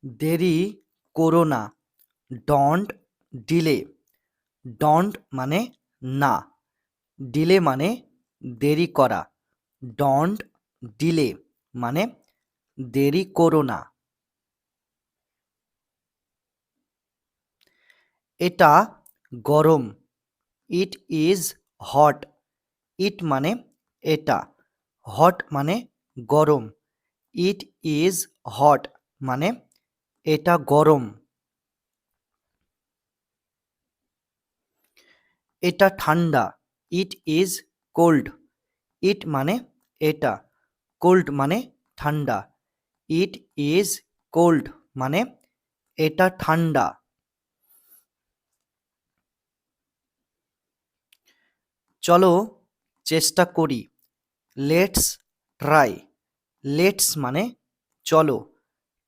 দেরি করো না, ডোন্ট ডিলে। ডোন্ট মানে না, ডিলে মানে দেরি করা। ডোন্ট ডিলে মানে দেরি করো না। এটা গরম, ইট ইজ হট। ইট মানে এটা, হট মানে গরম। ইট ইজ হট মানে এটা গরম। এটা ঠান্ডা, ইট ইজ কোল্ড। ইট মানে এটা, কোল্ড মানে ঠান্ডা। ইট ইজ কোল্ড মানে এটা ঠান্ডা। চলো চেষ্টা করি, লেটস ট্রাই। লেটস মানে চলো,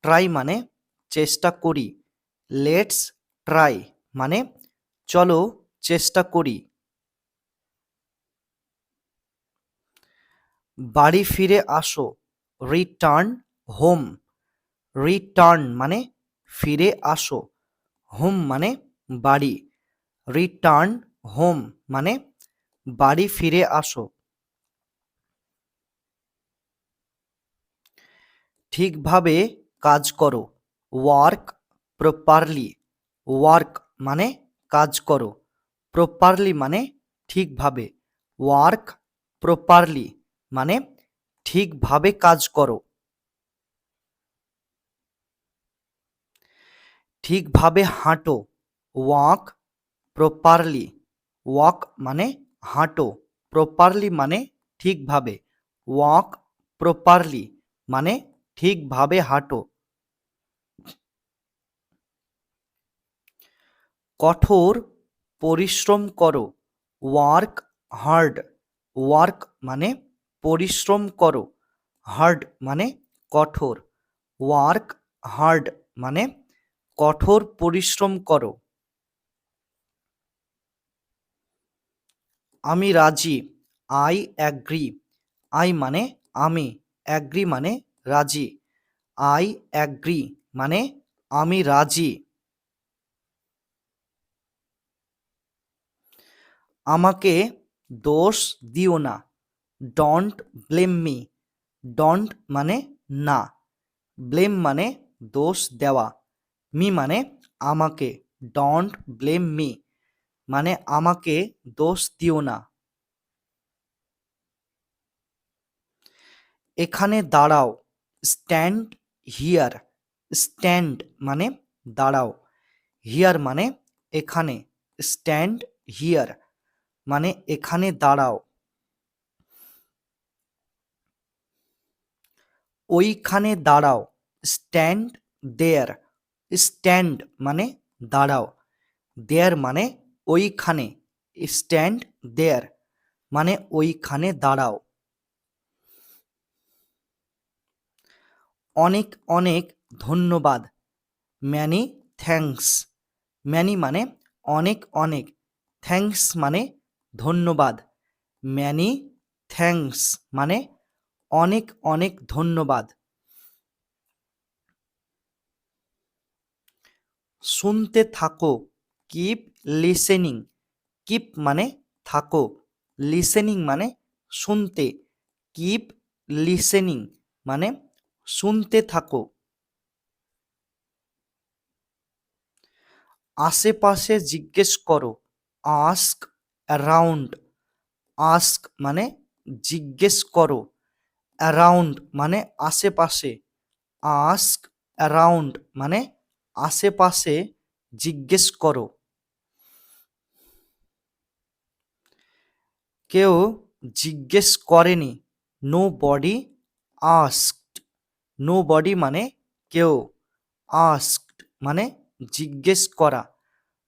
ট্রাই মানে চেষ্টা করি। লেটস ট্রাই মানে চলো চেষ্টা করি। বাড়ি ফিরে আসো, রিটার্ন হোম। রিটার্ন মানে ফিরে আসো, হোম মানে বাড়ি। রিটার্ন হোম মানে বাড়ি ফিরে আসো। ঠিকভাবে কাজ করো, ওয়ার্ক প্রপারলি। ওয়ার্ক মানে কাজ করো, প্রপারলি মানে ঠিকভাবে। ওয়ার্ক প্রপারলি মানে ঠিকভাবে কাজ করো। ঠিকভাবে হাঁটো, ওয়াক প্রপারলি। ওয়াক মানে হাঁটো, প্রপারলি মানে ঠিকভাবে। ওয়াক প্রপারলি মানে ঠিকভাবে হাঁটো। কঠোর পরিশ্রম করো, ওয়ার্ক হার্ড। ওয়ার্ক মানে পরিশ্রম করো, হার্ড মানে কঠোর। ওয়ার্ক হার্ড মানে কঠোর পরিশ্রম করো। আমি রাজি, আই অ্যাগ্রি। আই মানে আমি, অ্যাগ্রি মানে রাজি। আই অ্যাগ্রি মানে আমি রাজি। আমাকে দোষ দিও না, ডোন্ট ব্লেম মি। ডোন্ট মানে না, ব্লেম মানে দোষ দেওয়া, মি মানে আমাকে। ডোন্ট ব্লেম মি মানে আমাকে দোষ দিও না। এখানে দাঁড়াও, স্ট্যান্ড হিয়ার। স্ট্যান্ড মানে দাঁড়াও, হিয়ার মানে এখানে। স্ট্যান্ড হিয়ার মানে এখানে দাঁড়াও। ওইখানে দাঁড়াও, স্ট্যান্ড দেয়ার। স্ট্যান্ড মানে দাঁড়াও, দেয়ার মানে ওইখানে। স্ট্যান্ড দেয়ার মানে ওইখানে দাঁড়াও। অনেক অনেক ধন্যবাদ, ম্যানি থ্যাঙ্কস। ম্যানি মানে অনেক অনেক, থ্যাঙ্কস মানে ধন্যবাদ। ম্যানি থ্যাঙ্কস মানে অনেক অনেক ধন্যবাদ। শুনতে থাকো, কিপ লিসেনিং। কিপ মানে থাকো, লিসেনিং মানে শুনতে। কিপ লিসেনিং মানে শুনতে থাকো। আশেপাশে জিজ্ঞেস করো, আস্ক অ্যারাউন্ড। আস্ক মানে জিজ্ঞেস করো, অ্যারাউন্ড মানে আশেপাশে। আস্ক অ্যারাউন্ড মানে আশেপাশে জিজ্ঞেস করো। কেউ জিজ্ঞেস করেনি, nobody asked. Nobody মানে কেউ, আস্কড মানে জিজ্ঞেস করা।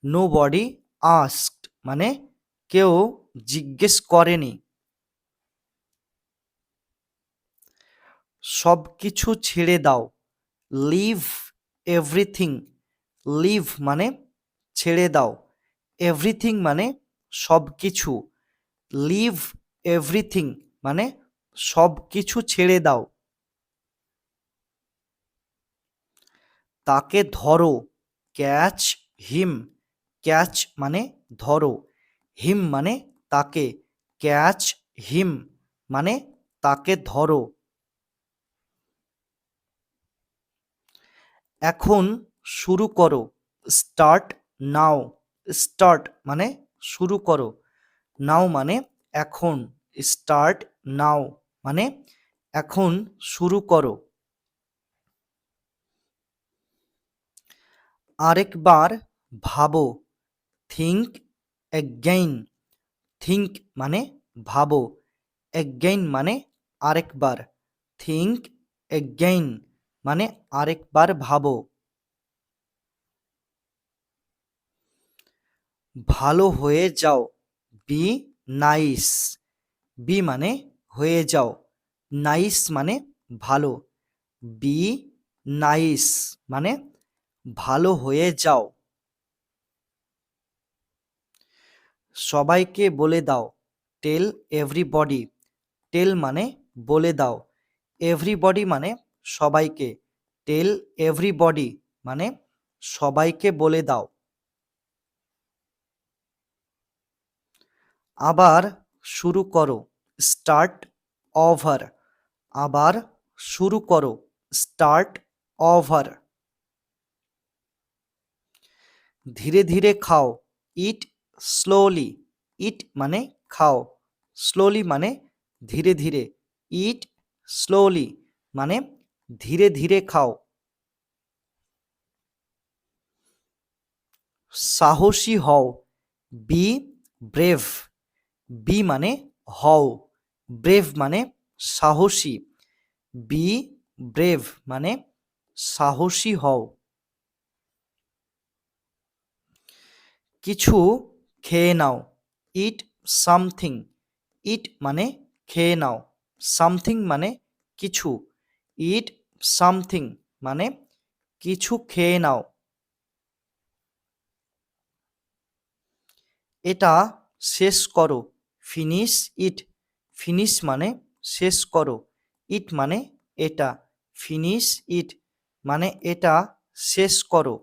নো বডি আস্কড মানে কেউ জিজ্ঞেস করেনি। সব কিছু ছেড়ে দাও, লিভ এভরিথিং। লিভ মানে ছেড়ে দাও, এভরিথিং মানে সব কিছু। লিভ এভরিথিং মানে সব কিছু ছেড়ে দাও। তাকে ধরো, ক্যাচ হিম। ক্যাচ মানে ধরো, হিম মানে তাকে, ক্যাচ হিম মানে তাকে ধরো। এখন শুরু করো, স্টার্ট নাও। স্টার্ট মানে শুরু করো, নাও মানে এখন, স্টার্ট নাও মানে এখন শুরু করো। আরেকবার ভাবো, থিঙ্ক এগেইন। থিঙ্ক মানে ভাবো, এগেইন মানে আরেকবার, থিঙ্ক এগেইন মানে আরেকবার ভাবো। ভালো হয়ে যাও, বি নাইস। বি মানে হয়ে যাও, নাইস মানে ভালো, বি নাইস মানে ভালো হয়ে যাও। সবাইকে বলে দাও, টেল এভরিবডি। টেল মানে বলে দাও, এভরিবডি মানে সবাইকে, টেল এভরিবডি মানে সবাইকে বলে দাও। আবার শুরু করো, স্টার্ট ওভার। আবার শুরু করো, স্টার্ট ওভার। ধীরে ধীরে খাও, ইট স্লোলি। ইট মানে খাও, স্লোলি মানে ধীরে ধীরে, ইট স্লোলি মানে ধীরে ধীরে খাও। সাহসী হও, বি ব্রেভ। বি মানে হও, ব্রেভ মানে সাহসী, বি ব্রেভ মানে সাহসী হও। কিছু খেয়ে নাও, ইট সামথিং। ইট মানে খেয়ে নাও, সামথিং মানে কিছু, ইট সামথিং মানে কিছু খেয়ে নাও। এটা শেষ করো, ফিনিশ ইট। ফিনিশ মানে শেষ করো, ইট মানে এটা, ফিনিশ ইট মানে এটা শেষ করো।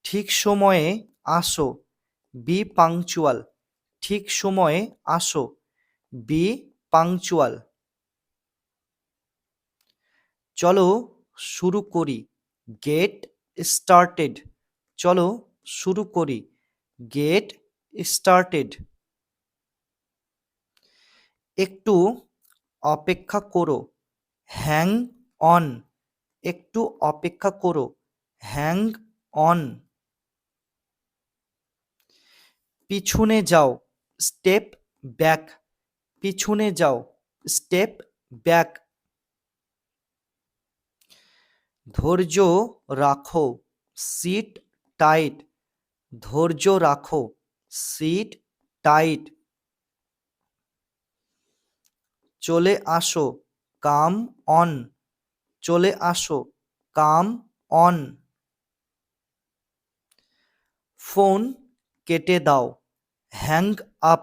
ঠিক সময়ে আসো, বি পাংচুয়াল। ঠিক সময়ে আসো, বি পাংচুয়াল। চলো শুরু করি, গেট স্টার্টেড। চলো শুরু করি, গেট স্টার্টেড। একটু অপেক্ষা করো, হ্যাং অন। একটু অপেক্ষা করো, হ্যাং অন। পিছনে যাও, স্টেপ ব্যাক। পিছনে যাও, স্টেপ ব্যাক। ধৈর্য রাখো, সিট টাইট। ধৈর্য রাখো, সিট টাইট। চলে আসো, কাম অন। চলে আসো, কাম অন। ফোন কেটে দাও, হ্যাং আপ।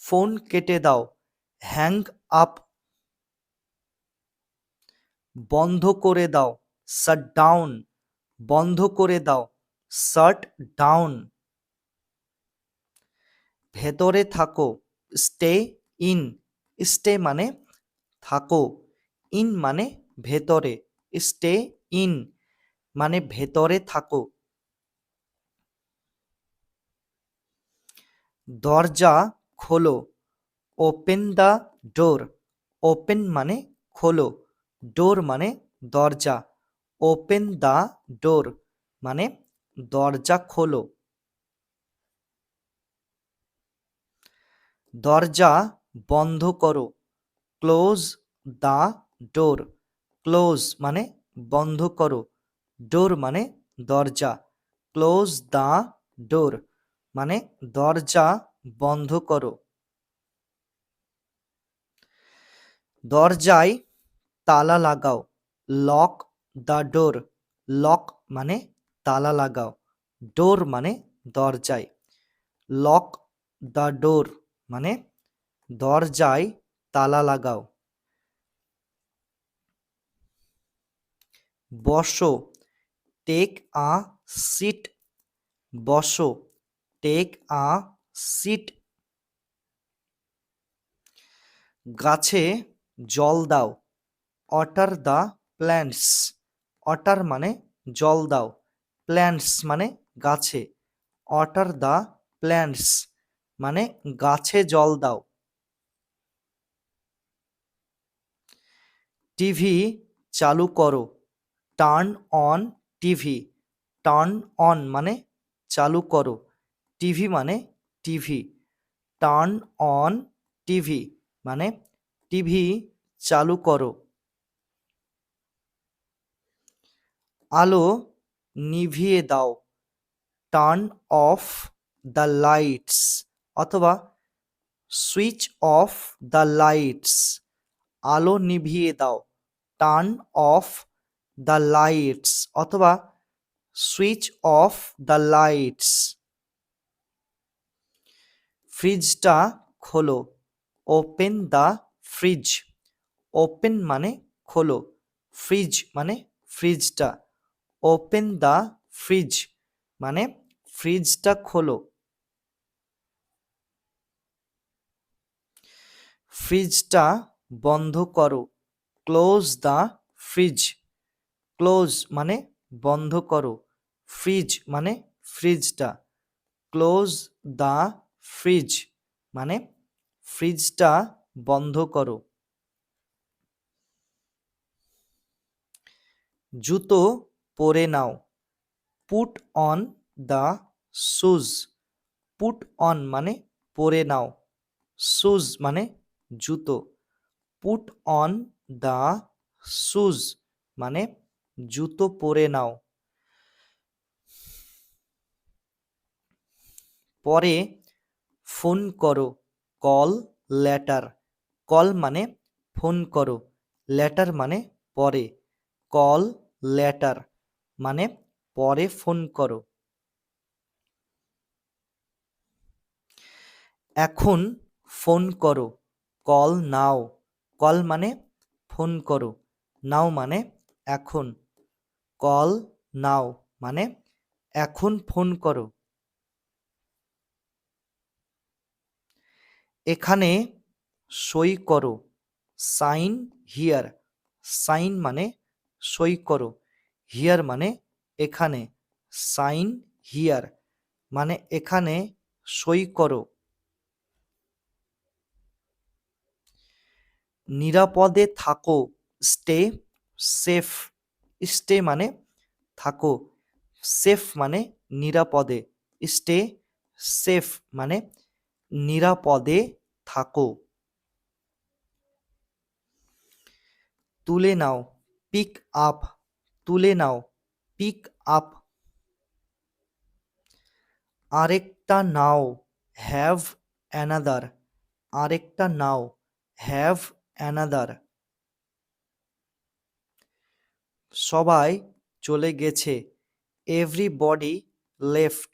ফোন কেটে দাও, হ্যাং আপ। বন্ধ করে দাও, শাট ডাউন। বন্ধ করে দাও, শাট ডাউন। ভেতরে থাকো, স্টে ইন। স্টে মানে থাকো, ইন মানে ভেতরে, স্টে ইন মানে ভেতরে থাকো। দরজা খোলো, ওপেন দ্য ডোর। ওপেন মানে খোলো, ডোর মানে দরজা, ওপেন দ্য ডোর মানে দরজা খোলো। দরজা বন্ধ করো, ক্লোজ দ্য ডোর। ক্লোজ মানে বন্ধ করো, ডোর মানে দরজা, ক্লোজ দ্য ডোর মানে দরজা বন্ধ করো। দরজায় তালা লাগাও, লক দ্য ডোর। লক মানে তালা লাগাও, ডোর মানে দরজায়, লক দ্য ডোর মানে দরজায় তালা লাগাও। বসো, টেক আ সিট। বসো, টেক আ সিট। গাছে জল দাও, ওয়াটার দ্য প্ল্যান্টস। ওয়াটার মানে জল দাও, প্ল্যান্টস মানে গাছে। ওয়াটার দ্য প্ল্যান্টস মানে গাছে জল দাও। টিভি চালু করো, turn on TV. Turn on মানে চালু করো, টিভি মানে টিভি। টার্ন অন টিভি মানে টিভি চালু করো। আলো নিভিয়ে দাও, টার্ন অফ দ্য লাইটস, অথবা সুইচ অফ দ্য লাইটস। আলো নিভিয়ে দাও, টার্ন অফ দ্য লাইটস, অথবা সুইচ অফ দ্য লাইটস। ফ্রিজটা খোলো, ওপেন দ্য ফ্রিজ। ওপেন মানে খোলো, ফ্রিজ মানে ফ্রিজটা। ওপেন দ্য ফ্রিজ মানে ফ্রিজটা খোলো। ফ্রিজটা বন্ধ করো, ক্লোজ দ্য ফ্রিজ। ক্লোজ মানে বন্ধ করো, ফ্রিজ মানে ফ্রিজটা। ক্লোজ দ্য ফ্রিজ মানে ফ্রিজটা বন্ধ করো। জুতো পরে নাও, put on the shoes. Put on মানে পরে নাও, শুজ মানে জুতো। পুট অন দ্য শুজ মানে জুতো পরে নাও। পরে ফোন করো, কল লেটার। কল মানে ফোন করো, লেটার মানে পরে। কল লেটার মানে পরে ফোন করো। এখন ফোন করো, কল নাও। কল মানে ফোন করো, নাও মানে এখন। কল নাও মানে এখন ফোন করো। এখানে সই করো, সাইন হিয়ার। সাইন মানে সই করো, হিয়ার মানে এখানে। সাইন হিয়ার মানে এখানে সই করো। নিরাপদে থাকো, স্টে সেফ। স্টে মানে থাকো, সেফ মানে নিরাপদে। স্টে সেফ মানে নিরাপদে থাকো। তুলে নাও, পিক আপ। তুলে নাও, পিক আপ। আরেকটা নাও, হ্যাভ অ্যানাদার। আরেকটা নাও, হ্যাভ অ্যানাদার। সবাই চলে গেছে, এভরিবডি লেফট।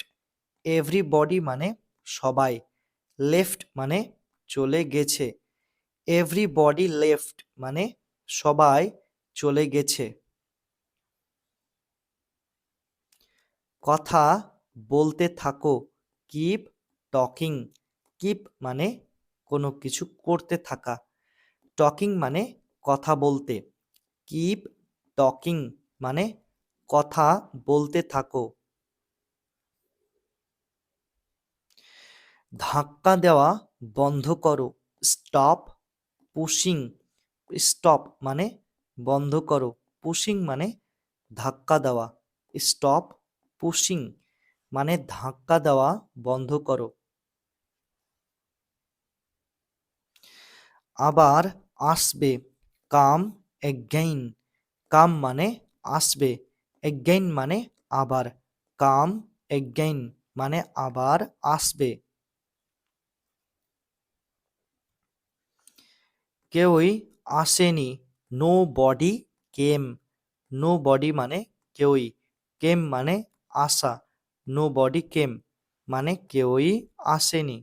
এভরিবডি মানে সবাই, লেফট মানে চলে গেছে। এভরিবডি লেফট মানে সবাই চলে গেছে। কথা বলতে থাকো, কিপ টকিং। কিপ মানে কোনো কিছু করতে থাকা, টকিং মানে কথা বলতে। কিপ টকিং মানে কথা বলতে থাকো। ধাক্কা দেওয়া বন্ধ করো, স্টপ পুশিং। স্টপ মানে বন্ধ করো, পুশিং মানে ধাক্কা দেওয়া। স্টপ পুশিং মানে ধাক্কা দেওয়া বন্ধ করো। আবার আসবে, কাম এগেইন। কাম মানে আসবে, এগেইন মানে আবার। কাম এগেইন মানে আবার আসবে। কেউই আসেনি, নো বডি কেম। নো বডি মানে কেউই, কেম মানে আসা। নো বডি কেম মানে কেউই আসেনি।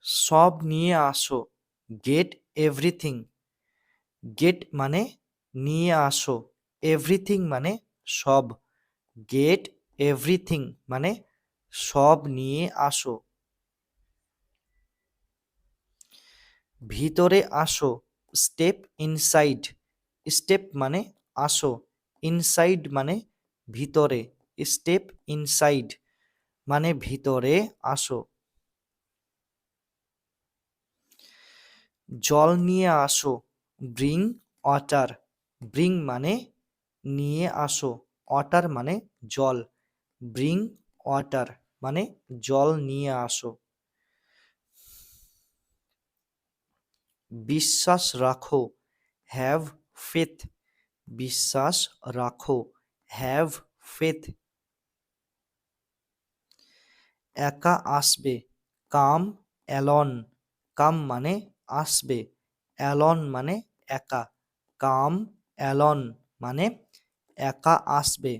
সব নিয়ে আসো, গেট এভরিথিং। গেট মানে নিয়ে আসো, এভরিথিং মানে সব, গেট এভরিথিং মানে সব নিয়ে আসো। ভিতরে আসো, স্টেপ ইনসাইড, স্টেপ মানে আসো, ইনসাইড মানে ভিতরে, স্টেপ ইনসাইড মানে ভিতরে আসো। জল নিয়ে আসো, ব্রিং ওয়াটার, ব্রিং মানে নিয়ে আসো, ওয়াটার মানে জল, ব্রিং ওয়াটার মানে জল নিয়ে আসো। বিশ্বাস রাখো, হ্যাভ ফেথ, বিশ্বাস রাখো, হ্যাভ ফেথ। একা আসবে, কাম অ্যালন, কাম মানে আসবে, অ্যালন মানে একা, কাম অ্যালন মানে একা আসবে।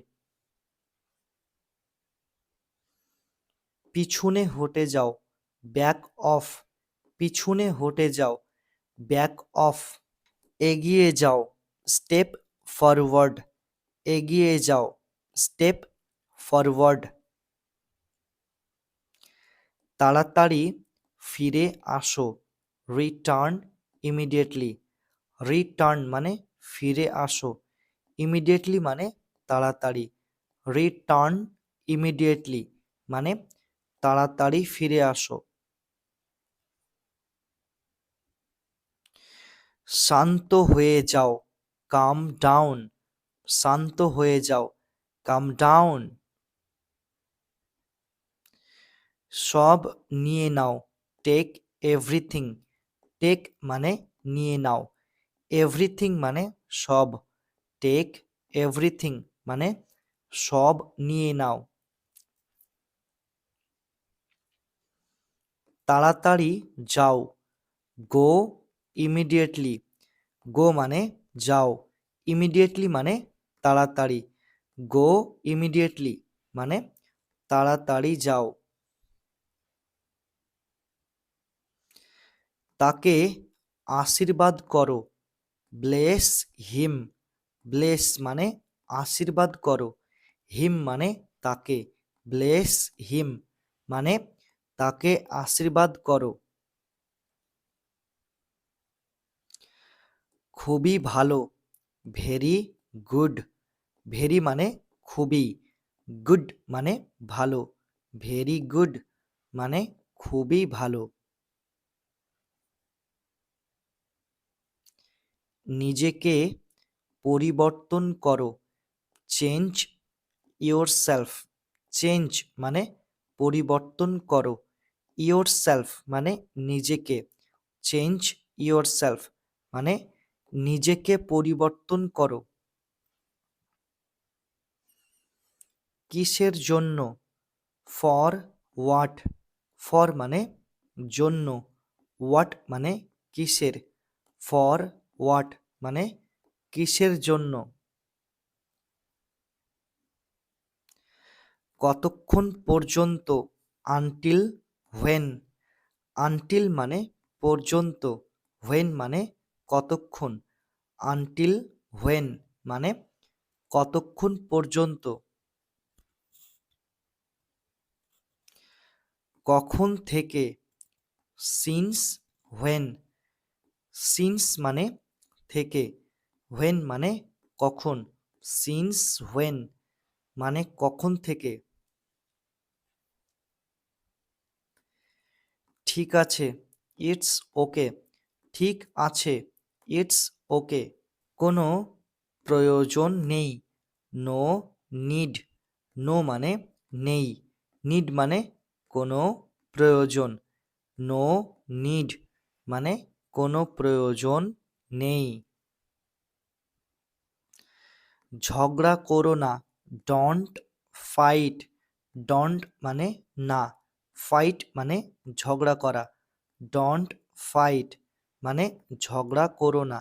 পিছনে হটে যাও, ব্যাক অফ, পিছনে হটে যাও, ব্যাক অফ। এগিয়ে যাও, স্টেপ ফরওয়ার্ড, এগিয়ে যাও, স্টেপ ফরওয়ার্ড। তাড়াতাড়ি ফিরে আসো, রিটার্ন ইমিডিয়েটলি, রিটার্ন মানে ফিরে আসো, ইমিডিয়েটলি মানে তাড়াতাড়ি, রিটার্ন ইমিডিয়েটলি মানে তাড়াতাড়ি ফিরে আসো। শান্ত হয়ে যাও, কাম ডাউন, শান্ত হয়ে যাও, কাম ডাউন। সব নিয়ে নাও, টেক এভরিথিং, টেক মানে নিয়ে নাও, এভরিথিং মানে সব, টেক এভরিথিং মানে সব নিয়ে নাও। তাড়াতাড়ি যাও, গো ইমিডিয়েটলি, গো মানে যাও, ইমিডিয়েটলি মানে তাড়াতাড়ি, গো ইমিডিয়েটলি মানে তাড়াতাড়ি যাও। তাকে আশীর্বাদ করো, ব্লেস হিম, ব্লেস মানে আশীর্বাদ করো, হিম মানে তাকে, ব্লেস হিম মানে তাকে আশীর্বাদ করো। খুবই ভালো, ভেরি গুড, ভেরি মানে খুবই, গুড মানে ভালো, ভেরি গুড মানে খুবই ভালো। নিজেকে পরিবর্তন করো, চেঞ্জ ইয়োরসেলফ, চেঞ্জ মানে পরিবর্তন করো, ইয়োরসেলফ মানে নিজেকে, চেঞ্জ ইয়োরসেলফ মানে নিজেকে পরিবর্তন করো। কিসের জন্য, ফর হোয়াট, ফর মানে জন্য, হোয়াট মানে কিসের, ফর হোয়াট মানে কিসের জন্য। কতক্ষণ পর্যন্ত, আনটিল হোয়েন, আনটিল মানে পর্যন্ত, হোয়েন মানে কতক্ষণ, আনটিল হোয়েন মানে কতক্ষণ পর্যন্ত। কখন থেকে, সিন্স হোয়েন, সিন্স মানে থেকে, হোয়েন মানে কখন, সিন্স হোয়েন মানে কখন থেকে। ঠিক আছে, ইটস ওকে, ঠিক আছে, ইটস ওকে। কোনো প্রয়োজন নেই, নো নিড, নো মানে নেই, নিড মানে কোনো প্রয়োজন, নো নিড মানে কোনো প্রয়োজন নেই। ঝগড়া করো না, ডোন্ট ফাইট, ডোন্ট মানে না, ফাইট মানে ঝগড়া করা, ডোন্ট ফাইট মানে ঝগড়া করো না।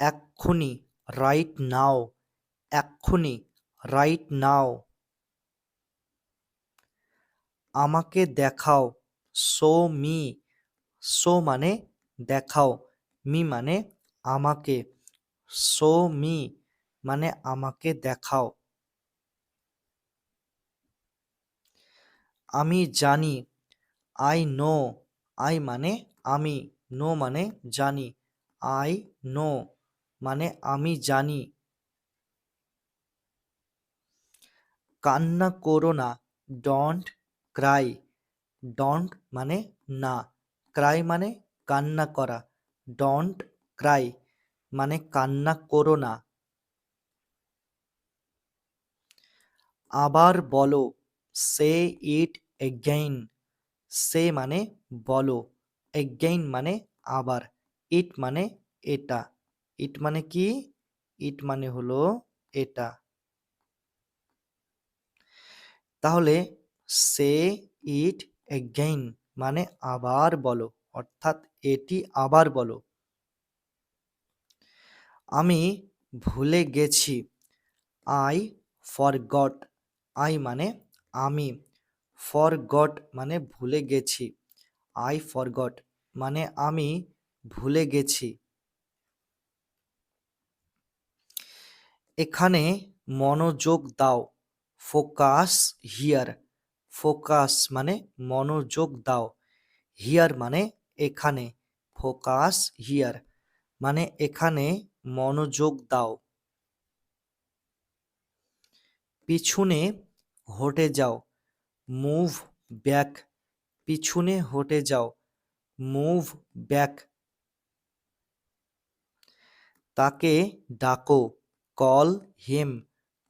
এক্ষুনি, রাইট নাও, এক্ষুনি, রাইট নাও। আমাকে দেখাও, শো মি, শো মানে দেখাও, মি মানে আমাকে, শো মি মানে আমাকে দেখাও। আমি জানি, আই নো, আই মানে আমি, নো মানে জানি, আই নো মানে আমি জানি। কান্না করো না, ডোন্ট ক্রাই, ডোন্ট মানে না, ক্রাই মানে কান্না করা, ডোন্ট ক্রাই মানে কান্না করো না। আবার বলো, সে ইট এগেইন, সে মানে বলো, এগেইন মানে আবার, ইট মানে এটা, ইট মানে কি, ইট মানে হলো এটা। তাহলে সে ইট এগেইন মানে আবার বলো, অর্থাৎ এটি আবার বলো। আমি ভুলে গেছি, আই ফরগট, আই মানে আমি, ফরগট মানে ভুলে গেছি, আই ফরগট মানে আমি ভুলে গেছি। এখানে মনোযোগ দাও, ফোকাস হিয়ার, ফোকাস মানে মনোযোগ দাও, হিয়ার মানে এখানে, ফোকাস হিয়ার মানে এখানে মনোযোগ দাও। পিছনে হটে যাও, মুভ ব্যাক, পিছনে হটে যাও, মুভ ব্যাক। তাকে ডাকো, কল হিম,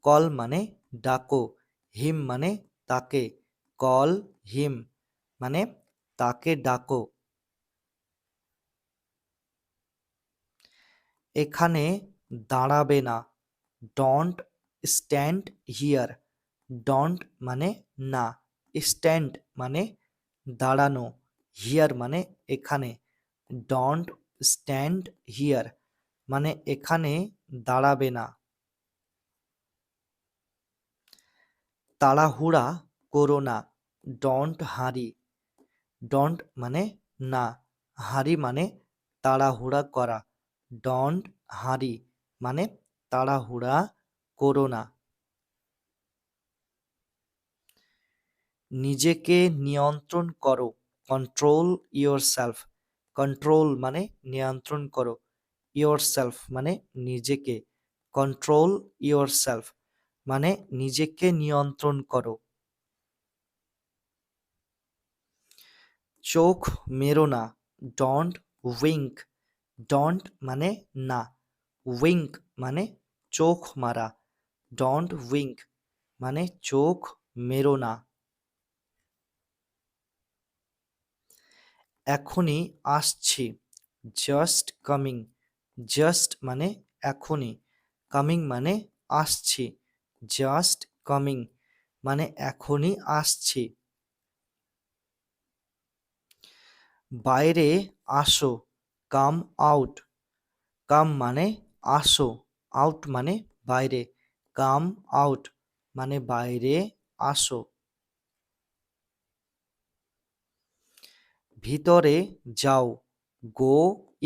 কল মানে ডাকো, হিম মানে তাকে, কল হিম মানে তাকে ডাকো। এখানে দাঁড়াবে না, ডোন্ট স্ট্যান্ড হিয়ার, ডোন্ট মানে না, স্ট্যান্ড মানে দাঁড়ানো, হিয়ার মানে এখানে, ডোন্ট স্ট্যান্ড হিয়ার মানে এখানে দাঁড়াবে না। তাড়াহুড়া করো না, ডোন্ট হারি, ডোন্ট মানে না, হারি মানে তাড়াহুড়া করা, ডোন্ট হারি মানে তাড়াহুড়া করো না। নিজেকে নিয়ন্ত্রণ করো, কন্ট্রোল ইয়োরসেলফ, কন্ট্রোল মানে নিয়ন্ত্রণ করো, ইয়োরসেলফ মানে নিজেকে, কন্ট্রোল ইয়োরসেলফ মানে নিজেকে নিয়ন্ত্রণ করো। চোখ মেরো না, ডোন্ট উইঙ্ক, ডোন্ট মানে না, উইঙ্ক মানে চোখ মারা, ডোন্ট উইঙ্ক মানে চোখ মেরো না। এখনই আসছি, জাস্ট কামিং, জাস্ট মানে এখনই, কামিং মানে আসছি, জাস্ট কামিং মানে এখনই আসছি। বাইরে আসো, কাম আউট, কাম মানে আসো, আউট মানে বাইরে, কাম আউট মানে বাইরে আসো। ভিতরে যাও, গো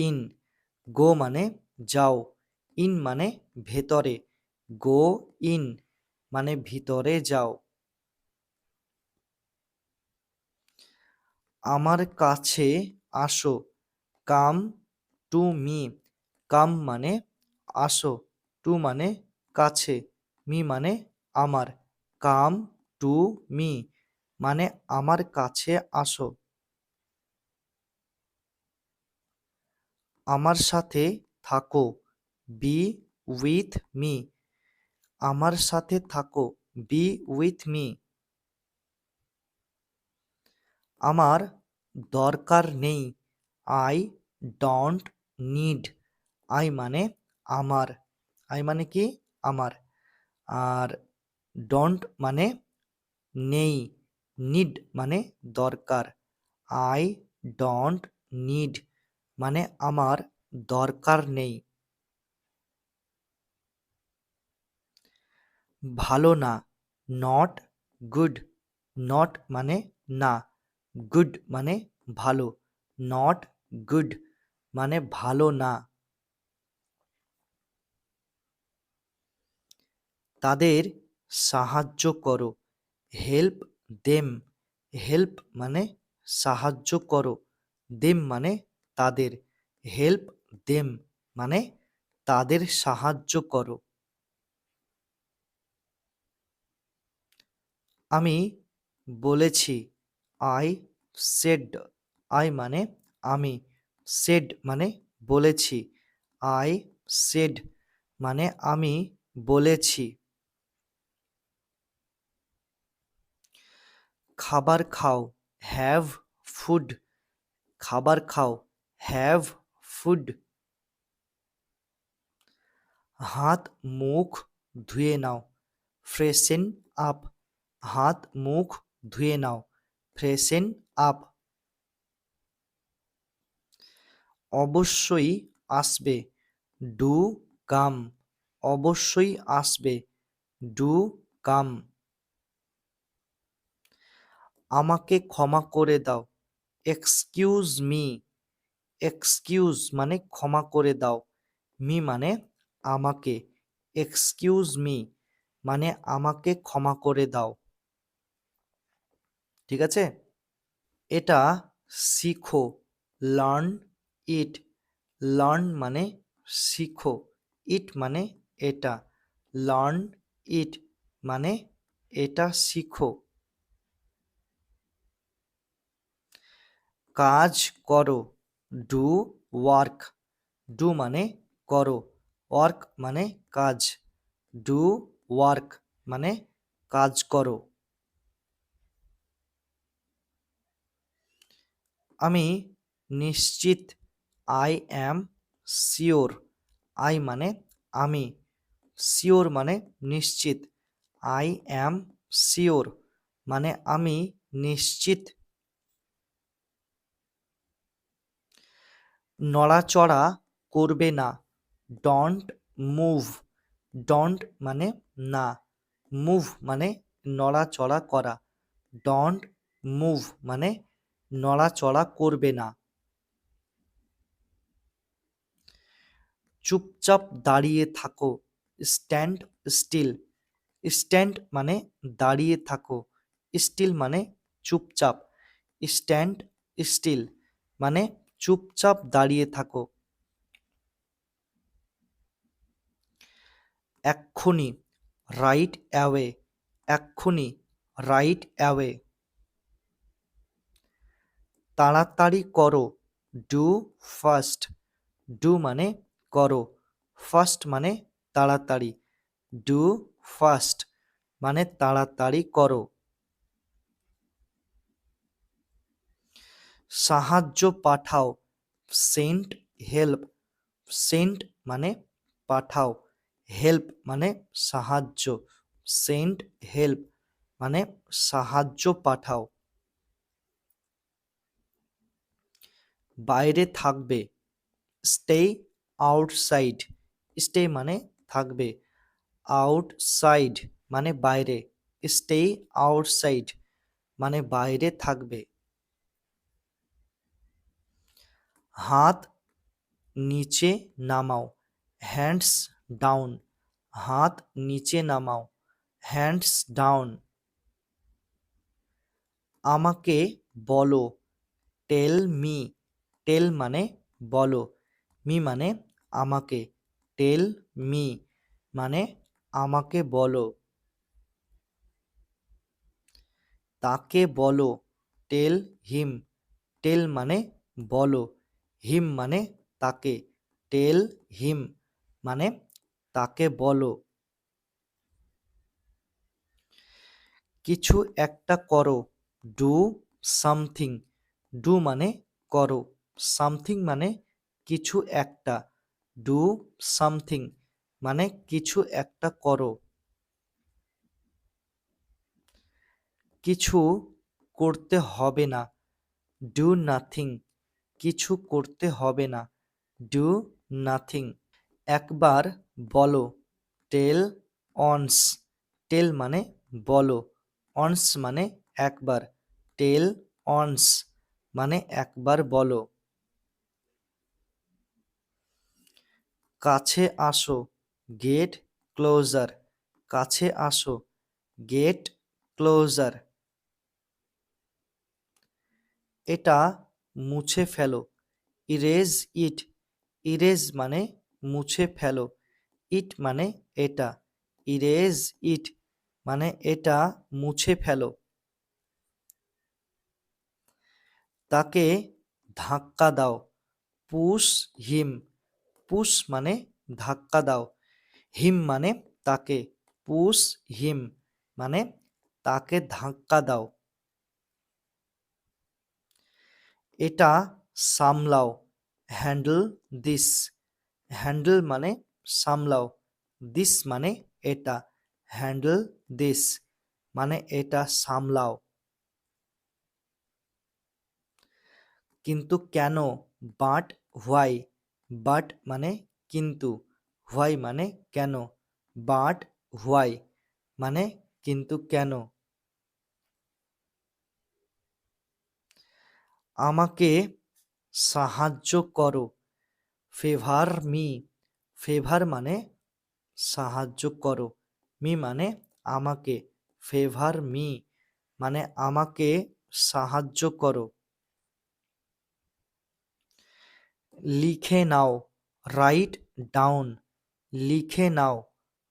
ইন, গো মানে যাও, ইন মানে ভেতরে, গো ইন মানে ভিতরে যাও। আমার কাছে আসো, কাম টু মি, কাম মানে আসো, টু মানে কাছে, মি মানে আমার, কাম টু মি মানে আমার কাছে আসো। আমার সাথে থাকো, বি উইথ মি, আমার সাথে থাকো, বি উইথ মি। আমার দরকার নেই, আই ডোন্ট নিড, আই মানে আমার, আই মানে কি আমার, আর ডোন্ট মানে নেই, নিড মানে দরকার, আই ডোন্ট নিড মানে আমার দরকার নেই। ভালো না, নট গুড, নট মানে না, গুড মানে ভালো, নট গুড মানে ভালো না। তাদের সাহায্য করো, হেল্প দেম। হেল্প মানে সাহায্য করো, দেম মানে তাদের, হেল্প দেম মানে তাদের সাহায্য করো। আমি বলেছি, আই সেড। আই মানে আমি, সেড মানে বলেছি, আই সেড মানে আমি বলেছি। খাবার খাও, হ্যাভ ফুড। খাবার খাও, হ্যাভ ফুড। হাত মুখ ধুয়ে নাও, ফ্রেশেন আপ। হাত মুখ ধুয়ে নাও, ফ্রেশেন আপ। অবশ্যই আসবে, ডু কাম। অবশ্যই আসবে, ডু কাম। আমাকে ক্ষমা করে দাও, এক্সকিউজ মি। এক্সকিউজ মানে ক্ষমা করে দাও, মি মানে আমাকে, এক্সকিউজ মি মানে আমাকে ক্ষমা করে দাও। ঠিক আছে, এটা শিখো, লার্ন ইট। লার্ন মানে শিখো, ইট মানে এটা, লার্ন ইট মানে এটা শিখো। কাজ করো, ডু ওয়ার্ক। ডু মানে করো, ওয়ার্ক মানে কাজ, ডু ওয়ার্ক মানে কাজ করো। আমি নিশ্চিত, আই অ্যাম শিওর। আই মানে আমি, শিওর মানে নিশ্চিত, আই অ্যাম শিওর মানে আমি নিশ্চিত। নড়াচড়া করবে না, ডোন্ট মুভ। ডোন্ট মানে না, মুভ মানে নড়াচড়া করা, ডোন্ট মুভ মানে নড়াচড়া করবে না। চুপচাপ দাঁড়িয়ে থাকো, স্ট্যান্ড স্টিল। স্ট্যান্ড মানে দাঁড়িয়ে থাকো, স্টিল মানে চুপচাপ, স্ট্যান্ড স্টিল মানে চুপচাপ দাঁড়িয়ে থাকো। এক্ষুনি, রাইট অ্যাওয়ে। এক্ষুনি, রাইট অ্যাওয়ে। তাড়াতাড়ি করো, ডু ফাস্ট। ডু মানে করো, ফাস্ট মানে তাড়াতাড়ি, ডু ফাস্ট মানে তাড়াতাড়ি করো। সাহায্য পাঠাও, সেন্ড হেল্প। সেন্ড মানে পাঠাও, হেল্প মানে সাহায্য, সেন্ড হেল্প মানে সাহায্য পাঠাও। বাইরে থাকবে, স্টে আউটসাইড। স্টে মানে থাকবে, আউটসাইড মানে বাইরে, স্টে আউটসাইড মানে বাইরে থাকবে। হাত নিচে নামাও, হ্যান্ডস ডাউন। হাত নিচে নামাও, হ্যান্ডস ডাউন। আমাকে বলো, টেল মি। টেল মানে বলো, মি মানে আমাকে, টেল মি মানে আমাকে বলো। তাকে বলো, টেল হিম। টেল মানে বলো, হিম মানে তাকে, টেল হিম মানে তাকে বলো। কিছু একটা করো, ডু সামথিং। ডু মানে করো, সামথিং মানে কিছু একটা, ডু সামথিং মানে কিছু একটা করো। কিছু করতে হবে না, ডু নাথিং। কিছু করতে হবে না, ডু নাথিং। একবার বলো, টেল অনস। টেল মানে বলো, অনস মানে একবার, টেল অনস মানে একবার বলো। কাছে আসো, গেট ক্লোজার। কাছে আসো, গেট ক্লোজার। এটা মুছে ফেলো, ইরেজ ইট। ইরেজ মানে মুছে ফেলো, ইট মানে এটা, ইরেজ ইট মানে এটা মুছে ফেলো। তাকে ধাক্কা দাও, পুশ হিম। পুশ মানে ধাক্কা দাও, হিম মানে তাকে, পুশ হিম মানে তাকে ধাক্কা দাও। এটা সামলাও, হ্যান্ডেল দিস। হ্যান্ডেল মানে সামলাও, দিস মানে এটা, হ্যান্ডেল দিস মানে এটা সামলাও। কিন্তু কেন, বাট হোয়াই। বাট মানে কিন্তু, হোয়াই মানে কেন, বাট হোয়াই মানে কিন্তু কেন। আমাকে সাহায্য করো, ফেভার মি। ফেভার মানে সাহায্য করো, মি মানে আমাকে, ফেভার মি মানে আমাকে সাহায্য করো। লিখে নাও, রাইট ডাউন। লিখে নাও,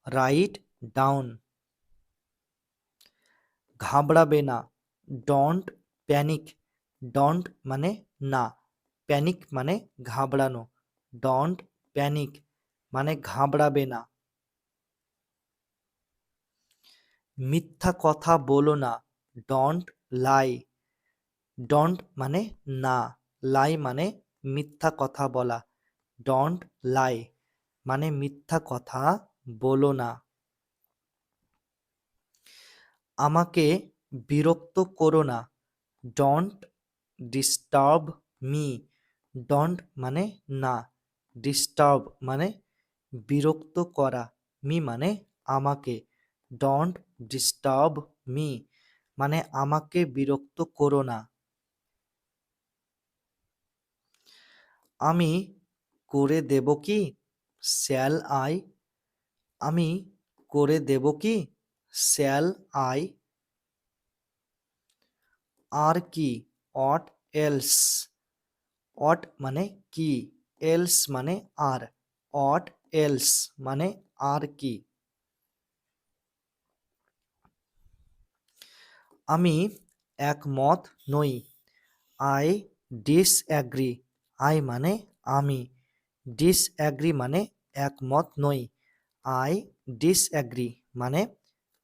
রাইট ডাউন। ঘাবড়াবে না, ডোন্ট প্যানিক। ডোন্ট মানে না, প্যানিক মানে ঘাবড়ানো, ডোন্ট প্যানিক মানে ঘাবড়াবে না। মিথ্যা কথা বলো না, ডোন্ট লাই। ডোন্ট মানে না, লাই মানে মিথ্যা কথা বলা, ডোন্ট লাই মানে মিথ্যা কথা বলো না। আমাকে বিরক্ত করো না, ডোন্ট ডিস্টার্ব মি। ডোন্ট মানে না, ডিস্টার্ব মানে বিরক্ত করা, মি মানে আমাকে, ডোন্ট ডিস্টার্ব মি মানে আমাকে বিরক্ত করো না। আমি করে দেব কি, শ্যাল আই। আমি করে দেব কি, শ্যাল আই। আর কি, অট এলস। অট মানে কি, এলস মানে আর, অট এলস মানে আর কি। আমি একমত নই, আই ডিসঅ্যাগ্রি। আই মানে আমি, ডিসঅ্যাগ্রি মানে একমত নই, আই ডিসঅ্যাগ্রি মানে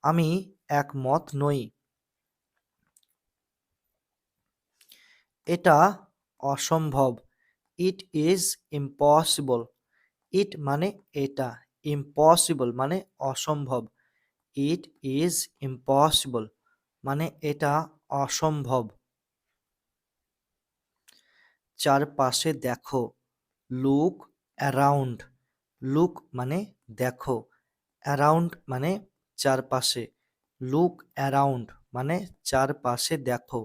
আমি একমত নই। এটা অসম্ভব, ইট ইজ ইম্পসিবল। ইট মানে এটা, ইম্পসিবল মানে অসম্ভব, ইট ইজ ইম্পসিবল মানে এটা অসম্ভব। চারপাশে দেখো, লুক অ্যারাউন্ড। লুক মানে দেখো, অ্যারাউন্ড মানে চারপাশে, লুক অ্যারাউন্ড মানে চারপাশে দেখো।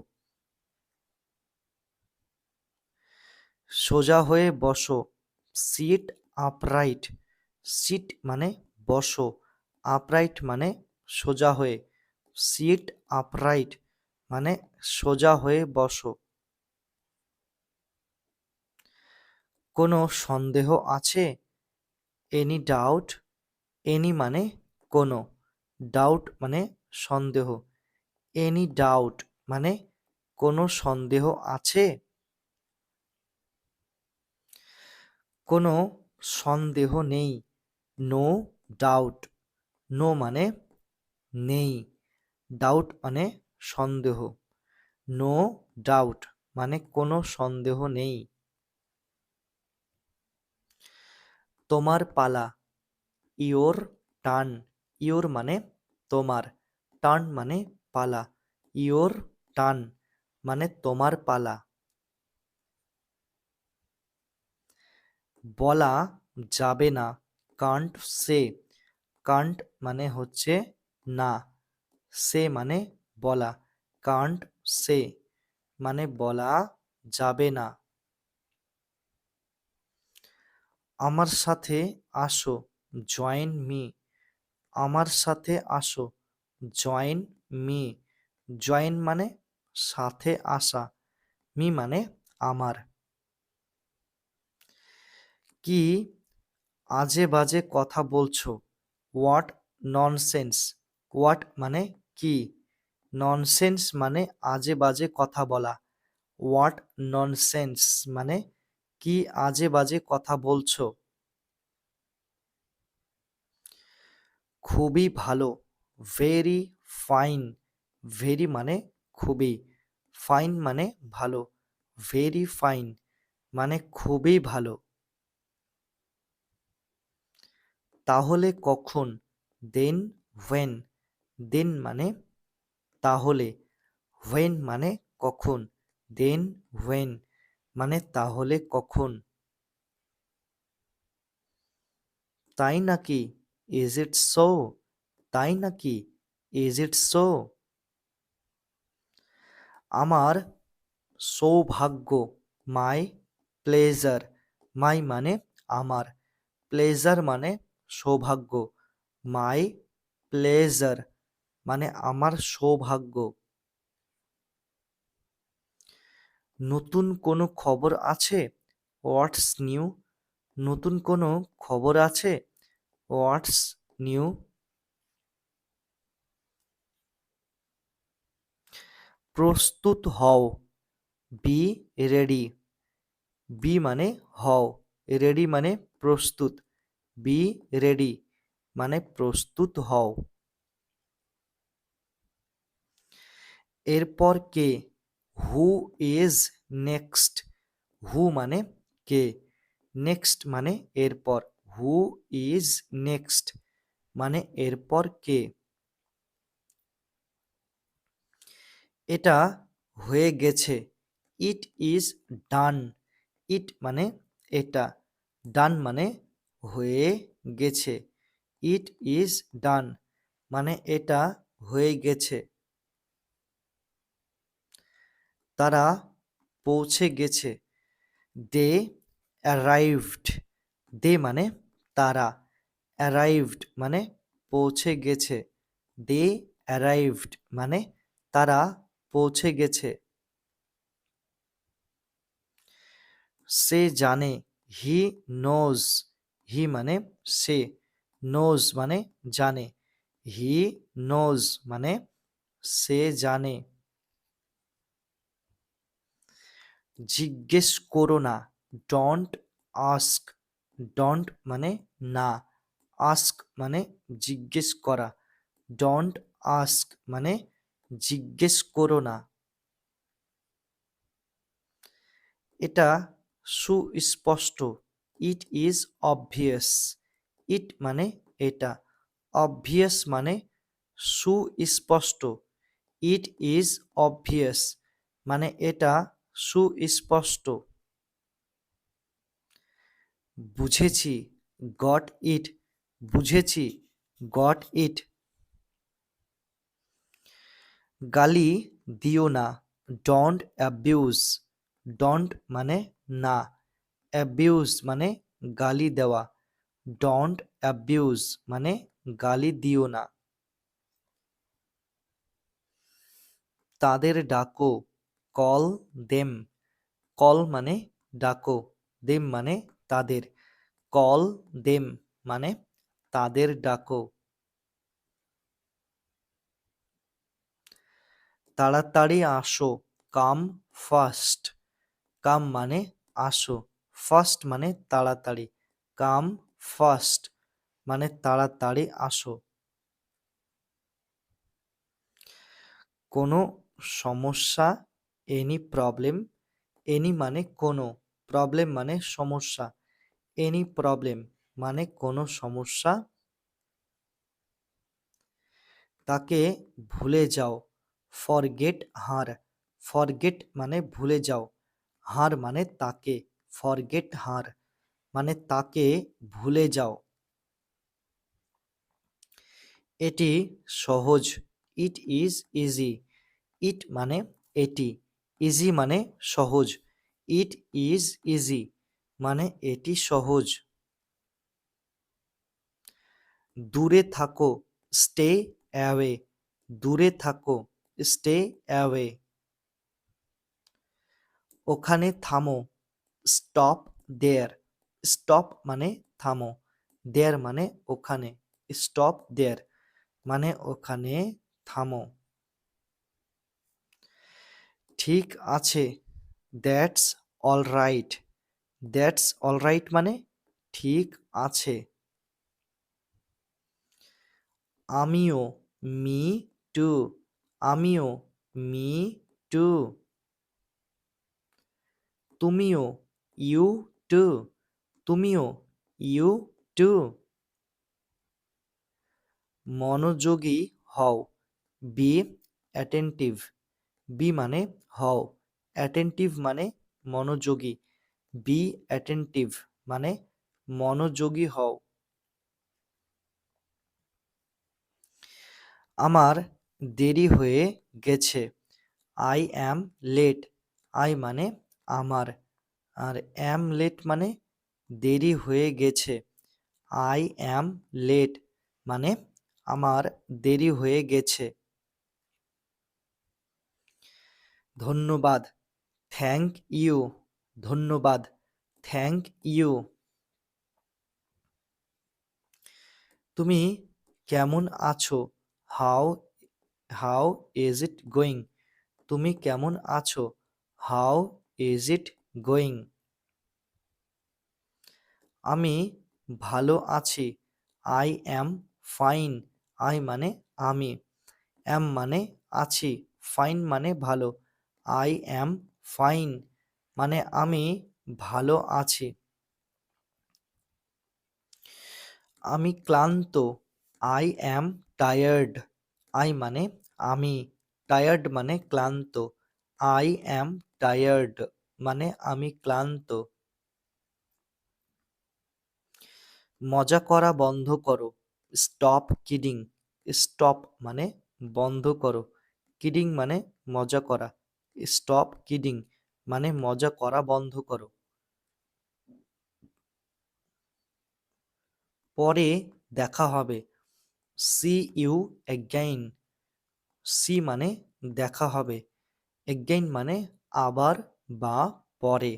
সোজা হয়ে বসো, সিট আপরাইট। সিট মানে বসো, আপরাইট মানে সোজা হয়ে, সিট আপরাইট মানে সোজা হয়ে বসো। কোনো সন্দেহ আছে, এনি ডাউট। এনি মানে কোনো, ডাউট মানে সন্দেহ, এনি ডাউট মানে কোনো সন্দেহ আছে। কোনো সন্দেহ নেই, নো ডাউট। নো মানে নেই, ডাউট মানে সন্দেহ, নো ডাউট মানে কোনো সন্দেহ নেই। তোমার পালা, ইয়োর টার্ন। ইয়োর মানে তোমার, টার্ন মানে পালা, ইয়োর টার্ন মানে তোমার পালা। বলা যাবে না, কান্ট সে। কান্ট মানে হচ্ছে না, সে মানে বলা, কান্ট সে মানে বলা যাবে না। আমার সাথে আসো, জয়েন মি। আমার সাথে আসো, জয়েন মি। জয়েন মানে সাথে আসা, মি মানে আমার। কি আজে বাজে কথা বলছো? What nonsense. হোয়াট মানে কি, ননসেন্স মানে আজে বাজে কথা বলা। হোয়াট ননসেন্স মানে কি আজে বাজে কথা বলছো। খুবই ভালো, ভেরি ফাইন। ভেরি মানে খুবই, ফাইন মানে ভালো, ভেরি ফাইন মানে খুবই ভালো। তাহলে কখন, দেন হোয়েন। দেন মানে তাহলে, হোয়েন মানে কখন, দেন হোয়েন মানে তাহলে কখন। তাই নাকি, ইজ ইট সো। তাই নাকি, ইজ ইট সো। আমার সৌভাগ্য, মাই প্লেজার। মাই মানে আমার, প্লেজার মানে সৌভাগ্য, মাই প্লেজার মানে আমার সৌভাগ্য। নতুন কোনো খবর আছে? What's new. নতুন কোনো খবর আছে? What's new. প্রস্তুত হও, বি রেডি। বি মানে হও, রেডি মানে প্রস্তুত, বি রেডি মানে প্রস্তুত হও। এরপর কে, হু ইজ নেক্সট। হু মানে কে, নেক্সট মানে এরপর, হু ইজ নেক্সট মানে এরপর কে। এটা হয়ে গেছে, ইট ইজ ডান। ইট মানে এটা, ডান মানে হয়ে গেছে, ইট ইজ ডান মানে এটা হয়ে গেছে। তারা পৌঁছে গেছে, দে অ্যারাইভড। দে মানে তারা, অ্যারাইভড মানে পৌঁছে গেছে, দে অ্যারাইভড মানে তারা পৌঁছে গেছে। সে জানে, হি নোজ। হি মানে সে, নোজ মানে জানে, হি নোজ মানে সে জানে। জিজ্ঞেস করো না, ডোন্ট আস্ক। ডোন্ট মানে না, আস্ক মানে জিজ্ঞেস করা, ডোন্ট আস্ক মানে জিজ্ঞেস করো না। এটা সুস্পষ্ট, ইট ইজ অবভিয়াস। ইট মানে এটা, অবভিয়াস মানে সুস্পষ্ট, ইট ইজ অবভিয়াস মানে এটা সুস্পষ্ট। বুঝেছি, গট ইট। বুঝেছি, গট ইট। গালি দিও না, ডোন্ট অ্যাবিউজ। ডোন্ট মানে না, অ্যাবিউজ মানে গালি দেওয়া, ডোন্ট অ্যাবিউজ মানে গালি দিও না। তাদের ডাকো, কল দেম। কল মানে ডাকো, দেম মানে তাদের, কল দেম মানে তাদের ডাকো। তাড়াতাড়ি আসো, কাম ফাস্ট। কাম মানে আসো, ফাস্ট মানে তাড়াতাড়ি, কাম ফাস্ট মানে তাড়াতাড়ি আসো। কোনো সমস্যা, এনি প্রবলেম। এনি মানে কোনো, প্রবলেম মানে সমস্যা, এনি প্রবলেম মানে কোনো সমস্যা। তাকে ভুলে যাও, ফরগেট হার। ফরগেট মানে ভুলে যাও, হার মানে তাকে, ফরগেট হার মানে তাকে ভুলে যাও। এটি সহজ, ইট ইজ ইজি। ইট মানে এটি, ইজি মানে সহজ, ইট ইজ ইজি মানে এটি সহজ। দূরে থাকো, স্টে অ্যাওয়ে। দূরে থাকো, স্টে অ্যাওয়ে। ওখানে থামো, স্টপ দেয়ার। স্টপ মানে থামো, দেয়ার মানে ওখানে, স্টপ দেয়ার মানে ওখানে থামো। ঠিক আছে, that's all right. That's all right মানে ঠিক আছে। আমিও, মি টু। আমিও, মি টু। তুমিও, ইউ টু। তুমিও, ইউ টু। মনোযোগী হও, বি অ্যাটেন্টিভ। বি মানে হও, অ্যাটেন্টিভ মানে মনোযোগী। বি অ্যাটেন্টিভ মানে মনোযোগী হও। আমার দেরি হয়ে গেছে, আই অ্যাম লেট। আই মানে আমার, আর অ্যাম লেট মানে দেরি হয়ে গেছে। আই অ্যাম লেট মানে আমার দেরি হয়ে গেছে। ধন্যবাদ, থ্যাংক ইউ। ধন্যবাদ, থ্যাংক ইউ। তুমি কেমন আছো, how how is it going. তুমি কেমন আছো, হাউ ইজ ইট গোয়িং। আমি ভালো আছি, আই অ্যাম ফাইন। আই মানে আমি, অ্যাম মানে আছি, ফাইন মানে ভালো। আই অ্যাম ফাইন মানে আমি ভালো আছি। আমি ক্লান্ত, আই অ্যাম টায়ার্ড। আই মানে আমি, টায়ার্ড মানে ক্লান্ত। আই অ্যাম টায়ার্ড মানে আমি ক্লান্ত। মজা করা বন্ধ করো, স্টপ কিডিং। স্টপ মানে বন্ধ করো, কিডিং মানে মজা করা। স্টপ কিডিং মানে মজা করা বন্ধ করো। পরে দেখা হবে, সি ইউ এগেইন। সি মানে দেখা হবে, এগেইন মানে আবার বা পরে,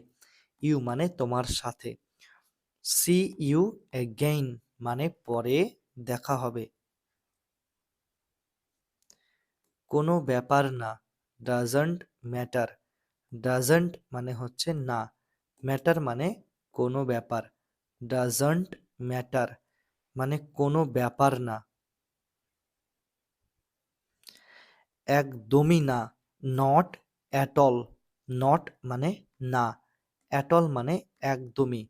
ইউ মানে তোমার সাথে। সি ইউ এগেইন মানে পরে দেখা হবে। কোনো ব্যাপার না, ডাজন্ট ম্যাটার। ডাজন্ট মানে হচ্ছে না, ম্যাটার মানে কোনো ব্যাপার। ডাজন্ট ম্যাটার মানে কোনো ব্যাপার না। একদমই না, নট অ্যাট অল। নট মানে না, অ্যাট অল মানে একদমই,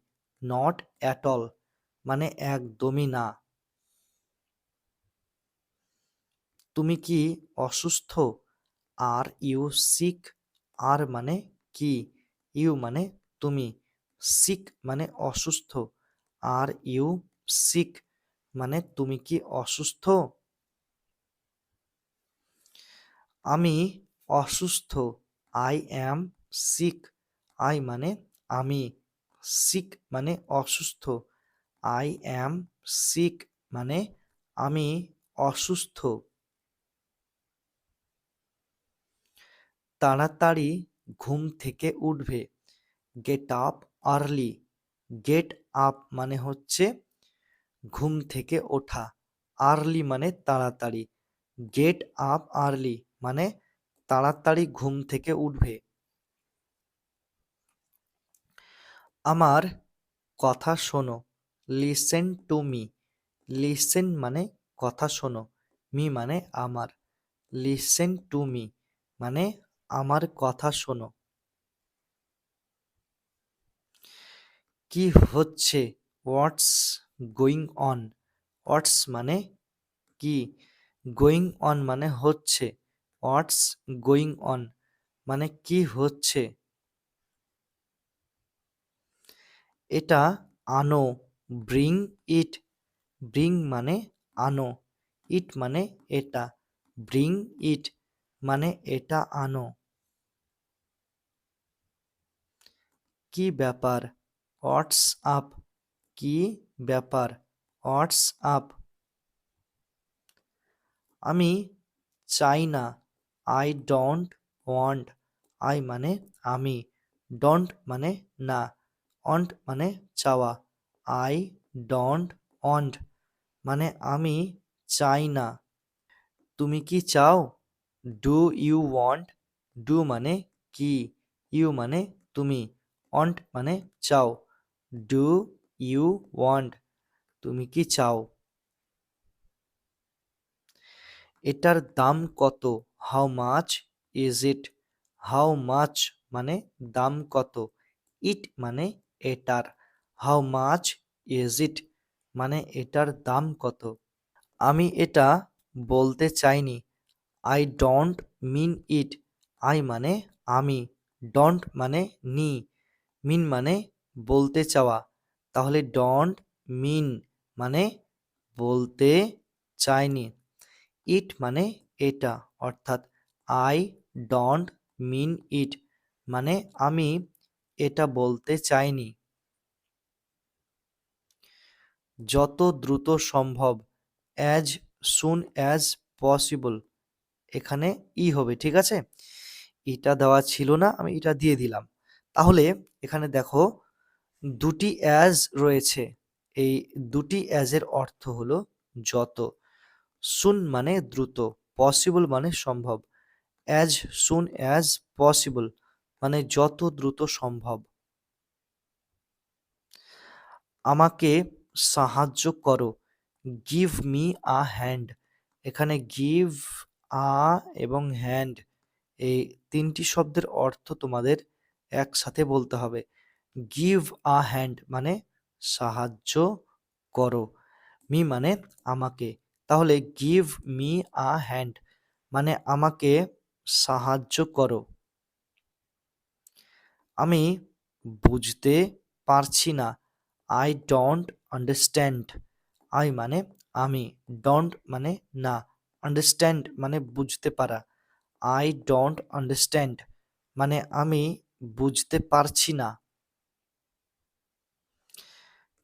নট অ্যাট অল মানে একদমই না। তুমি কি অসুস্থ, আর ইউ সিক। আর মানে কি, ইউ মানে তুমি, সিক মানে অসুস্থ, আর ইউ সিক মানে তুমি কি অসুস্থ। আমি অসুস্থ, আই অ্যাম সিক। আই মানে আমি, সিক মানে অসুস্থ, আই অ্যাম সিক মানে আমি অসুস্থ। তাড়াতাড়ি ঘুম থেকে উঠবে, get up early. Get up মানে হচ্ছে ঘুম থেকে ওঠা, আর্লি মানে তাড়াতাড়ি। গেট আপ আর্লি মানে তাড়াতাড়ি ঘুম থেকে উঠবে। আমার কথা শোনো, লিসেন টু মি। লিসেন মানে কথা শোনো, মি মানে আমার। লিসেন টু মি মানে আমার কথা শোনো। কি হচ্ছে, হোয়াটস গোয়িং অন। হোয়াটস মানে কি, গোয়িং অন মানে হচ্ছে, হোয়াটস গোয়িং অন মানে কি হচ্ছে। এটা আনো, ব্রিং ইট। ব্রিং মানে আনো, ইট মানে এটা, ব্রিং ইট মানে এটা আনো। কি ব্যাপার? What's up? কি ব্যাপার? What's up? আমি চাই না। I don't want. আই মানে আমি, ডোন্ট মানে না, ওয়ান্ট মানে চাওয়া। আই ডোন্ট ওয়ান্ট মানে আমি চাই না। তুমি কি চাও? Do you want? ডু মানে কি, ইউ মানে তুমি, ওয়ান্ট মানে চাও। Do you want? তুমি কি চাও? এটার দাম কত? How much is it? How much মানে দাম কত, ইট মানে এটার, হাউ মাচ ইজ ইট মানে এটার দাম কত। আমি এটা বলতে চাইনি। I don't mean it. I মানে আমি, ডোন্ট মানে নি, মিন মানে বলতে চাওয়া। তাহলে ডোন্ট মিন মানে বলতে চাইনি। ইট মানে এটা, অর্থাৎ আই ডোন্ট মিন ইট মানে আমি এটা বলতে চাইনি। যত দ্রুত সম্ভব, অ্যাজ সুন অ্যাজ পসিবল। এখানে হবে, ঠিক আছে। এটা দেওয়া ছিল না, আমি এটা দিয়ে দিলাম। তাহলে এখানে দেখো দুটি অ্যাজ রয়েছে। এই দুটি অ্যাজের অর্থ হলো যত। সুন মানে দ্রুত, পসিবল মানে সম্ভব। অ্যাজ সুন অ্যাজ পসিবল মানে যত দ্রুত সম্ভব। আমাকে সাহায্য করো, গিভ মি আ হ্যান্ড। এখানে গিভ, আ এবং হ্যান্ড এই তিনটি শব্দের অর্থ তোমাদের একসাথে বলতে হবে। গিভ আ হ্যান্ড মানে সাহায্য করো, মি মানে আমাকে। তাহলে গিভ মি আ হ্যান্ড মানে আমাকে সাহায্য করো। আমি বুঝতে পারছি না, আই ডোন্ট আন্ডারস্ট্যান্ড। আই মানে আমি, ডোন্ট মানে না, আন্ডারস্ট্যান্ড মানে বুঝতে পারা। আই ডোন্ট আন্ডারস্ট্যান্ড মানে আমি বুঝতে পারছি না।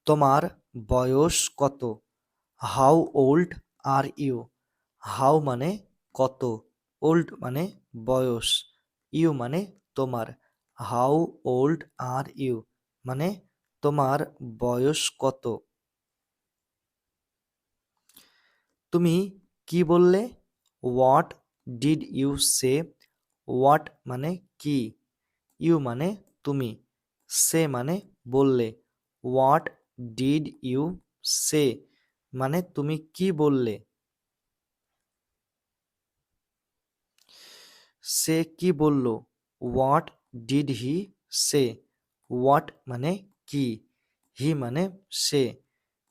তোমার বয়স কত? How old are you? How মানে কত, ওল্ড মানে বয়স, ইউ মানে তোমার। হাউ ওল্ড আর ইউ মানে তোমার বয়স কত। তুমি কি বললে? What did you say? What মানে কি, ইউ মানে তুমি, সে মানে বললে। হোয়াট ডিড ইউ সে মানে তুমি কি বললে। সে কি বলল? What did he say? What মানে কি, হি মানে সে,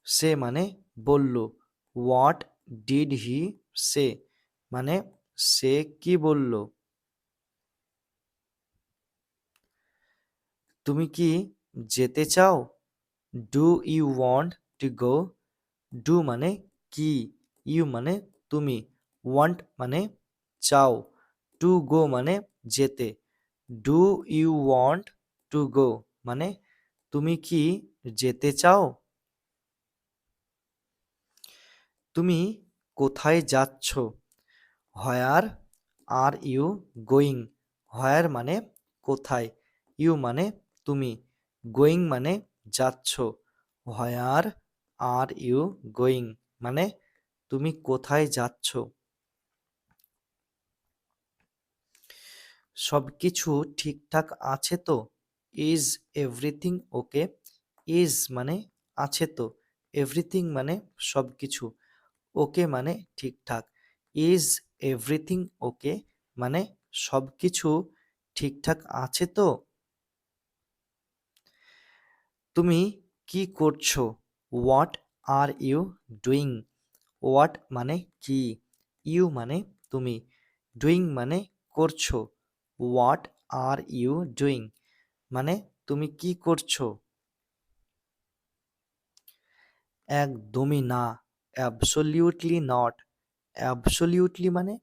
সে মানে বলল। হোয়াট ডিড হি সে মানে সে কি বলল। তুমি কি যেতে চাও? Do you want to go? Do মানে কি, ইউ মানে তুমি, ওয়ান্ট মানে চাও, টু গো মানে যেতে। Do you want to go মানে তুমি কি যেতে চাও? তুমি কোথায় যাচ্ছ? হোয়ার আর ইউ গোয়িং? হোয়ার মানে কোথায়, ইউ মানে তুমি, গোয়িং মানে যাচ্ছ। হোয়ার আর ইউ গোয়িং মানে তুমি কোথায় যাচ্ছ। সব কিছু ঠিকঠাক আছে তো? Is everything okay? ইজ মানে আছে তো, এভরিথিং মানে সব কিছু, ওকে মানে ঠিকঠাক। ইজ এভরিথিং ওকে মানে সব কিছু ঠিকঠাক আছে তো? তুমি কি করছো? What are you doing? What মানে কি, ইউ মানে তুমি, ডুইং মানে করছো। হোয়াট আর ইউ ডুইং মানে তুমি কি করছো। একদমই না, অ্যাবসলিউটলি নট। অ্যাবসলিউটলি মানে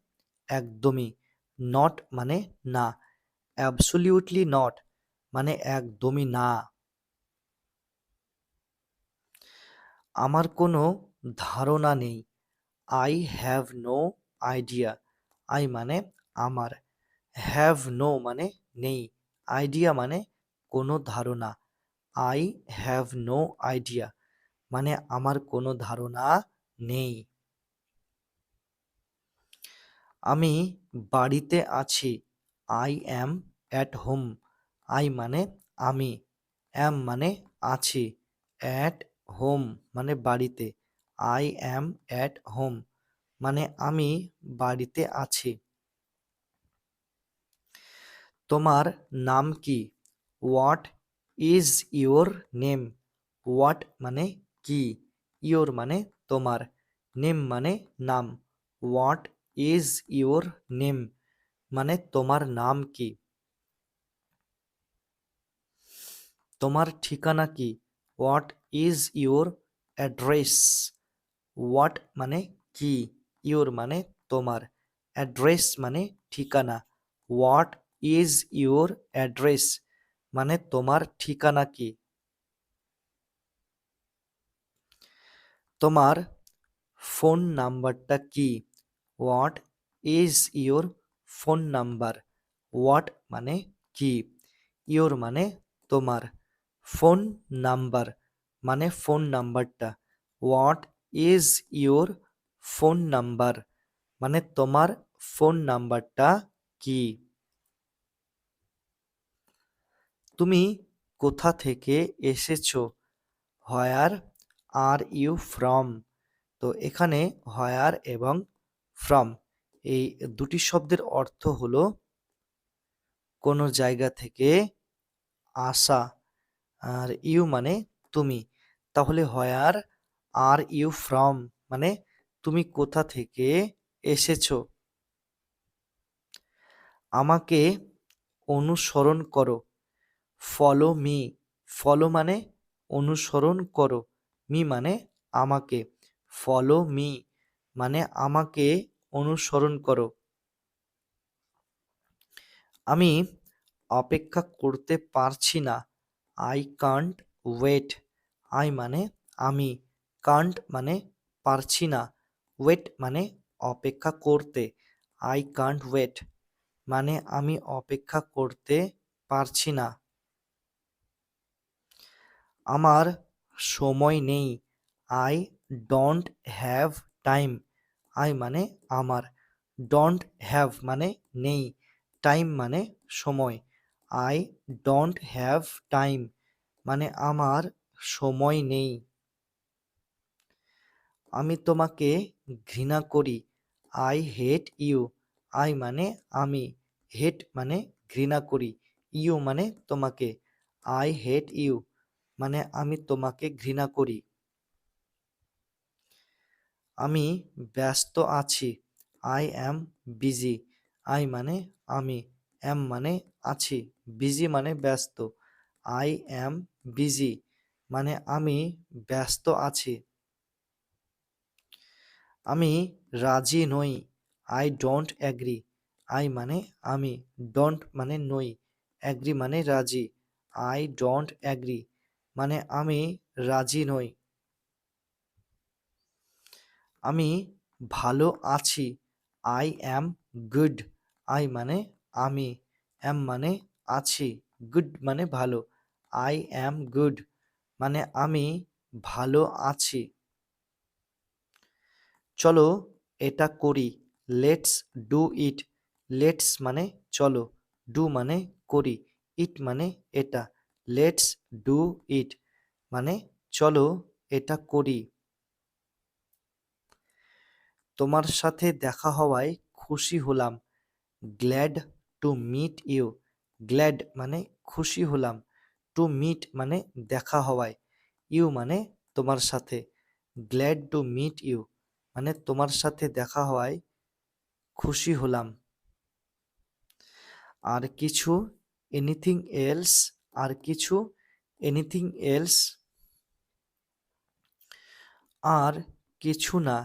একদমই, নট মানে না, অ্যাবসলিউটলি নট মানে একদমই না। আমার কোনো ধারণা নেই। I have no idea. I মানে আমার, হ্যাভ নো মানে নেই, আইডিয়া মানে কোনো ধারণা। আই হ্যাভ নো আইডিয়া মানে আমার কোনো ধারণা নেই। আমি বাড়িতে আছি। I am at home. I মানে আমি, অ্যাম মানে আছি, অ্যাট হোম মানে বাড়িতে। আই অ্যাম অ্যাট হোম মানে আমি বাড়িতে আছি। তোমার নাম কি? What is your name? What মানে কি, ইয়োর মানে তোমার, নেম মানে নাম। হোয়াট ইজ ইয়োর নেম মানে তোমার নাম কি? তোমার ঠিকানা কি? What is your address? What মানে কি, ইয়োর মানে তোমার, অ্যাড্রেস মানে ঠিকানা। হোয়াট ইজ ইয়োর অ্যাড্রেস মানে তোমার ঠিকানা কি? তোমার ফোন নাম্বারটা কি? What is your phone number? What মানে কি, ইয়োর মানে তোমার, ফোন নাম্বার মানে ফোন নাম্বারটা। What is your phone number মানে তোমার ফোন নাম্বারটা কি? তুমি কোথা থেকে এসেছো? হোয়ার আর ইউ ফ্রম? তো এখানে হোয়ার এবং ফ্রম এই দুটি শব্দের অর্থ হলো কোনো জায়গা থেকে আসা, আর ইউ মানে তুমি। তাহলে হোয়ার আর ইউ ফ্রম মানে তুমি কোথা থেকে এসেছো। আমাকে অনুসরণ করো। Follow me. ফলো মানে অনুসরণ করো, মি মানে আমাকে। ফলো মি মানে আমাকে অনুসরণ করো। আমি অপেক্ষা করতে পারছি না। I can't wait. আই মানে আমি, কান্ট মানে পারছি না, ওয়েট মানে অপেক্ষা করতে। আই কান্ট ওয়েট মানে আমি অপেক্ষা করতে পারছি না। আমার সময় নেই। I don't have time. I মানে আমার, ডোন্ট হ্যাভ মানে নেই, টাইম মানে সময়। আই ডোন্ট হ্যাভ টাইম মানে আমার সময় নেই। আমি তোমাকে ঘৃণা করি। I hate you. আই মানে আমি, হেট মানে ঘৃণা করি, ইউ মানে তোমাকে। আই হেট ইউ মানে আমি তোমাকে ঘৃণা করি। আমি ব্যস্ত আছি। I am busy. আই মানে আমি, অ্যাম মানে আছি, বিজি মানে ব্যস্ত। আই অ্যাম বিজি মানে আমি ব্যস্ত আছি। আমি রাজি নই। I don't agree. আই মানে আমি, ডোন্ট মানে নই, অ্যাগ্রি মানে রাজি। আই ডোন্ট অ্যাগ্রি মানে আমি রাজি নই। আমি ভালো আছি। I am good. আই মানে আমি, অ্যাম মানে আছি, গুড মানে ভালো। আই অ্যাম গুড মানে আমি ভালো আছি। চলো এটা করি। Let's do it. লেটস মানে চলো, ডু মানে করি, ইট মানে এটা। লেটস ডু ইট মানে চলো এটা করি। তোমার সাথে দেখা হওয়ায় খুশি হলাম। Glad to meet you. Glad মানে খুশি হলাম, টু মিট মানে দেখা হওয়ায়, ইউ মানে তোমার সাথে। গ্ল্যাড টু মিট ইউ মানে তোমার সাথে দেখা হওয়ায় খুশি হলাম। আর কিছু, এনিথিং এলস। আর কিছু, এনিথিং এলস। আর কিছু না,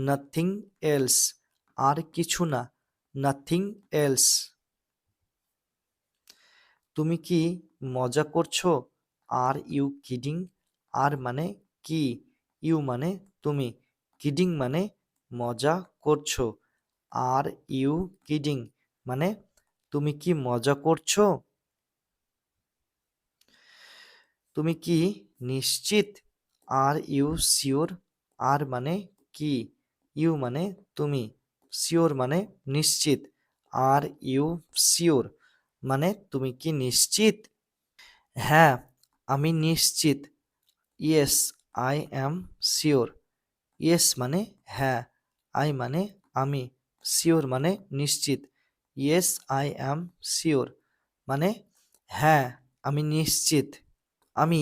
নাথিং এলস। আর কিছু না, নাথিং এলস। তুমি কি মজা করছো? Are you kidding? আর মানে কি, ইউ মানে তুমি, কিডিং মানে মজা করছো। আর ইউ কিডিং মানে তুমি কি মজা করছো? তুমি কি নিশ্চিত? Are you sure? আর মানে কি, ইউ মানে তুমি, শিওর মানে নিশ্চিত। আর ইউ শিওর মানে তুমি কি নিশ্চিত? হ্যাঁ, আমি নিশ্চিত। Yes, I am sure. Yes মানে হ্যাঁ, আই মানে আমি, শিওর মানে নিশ্চিত। ইয়েস আই অ্যাম শিওর মানে হ্যাঁ, আমি নিশ্চিত। আমি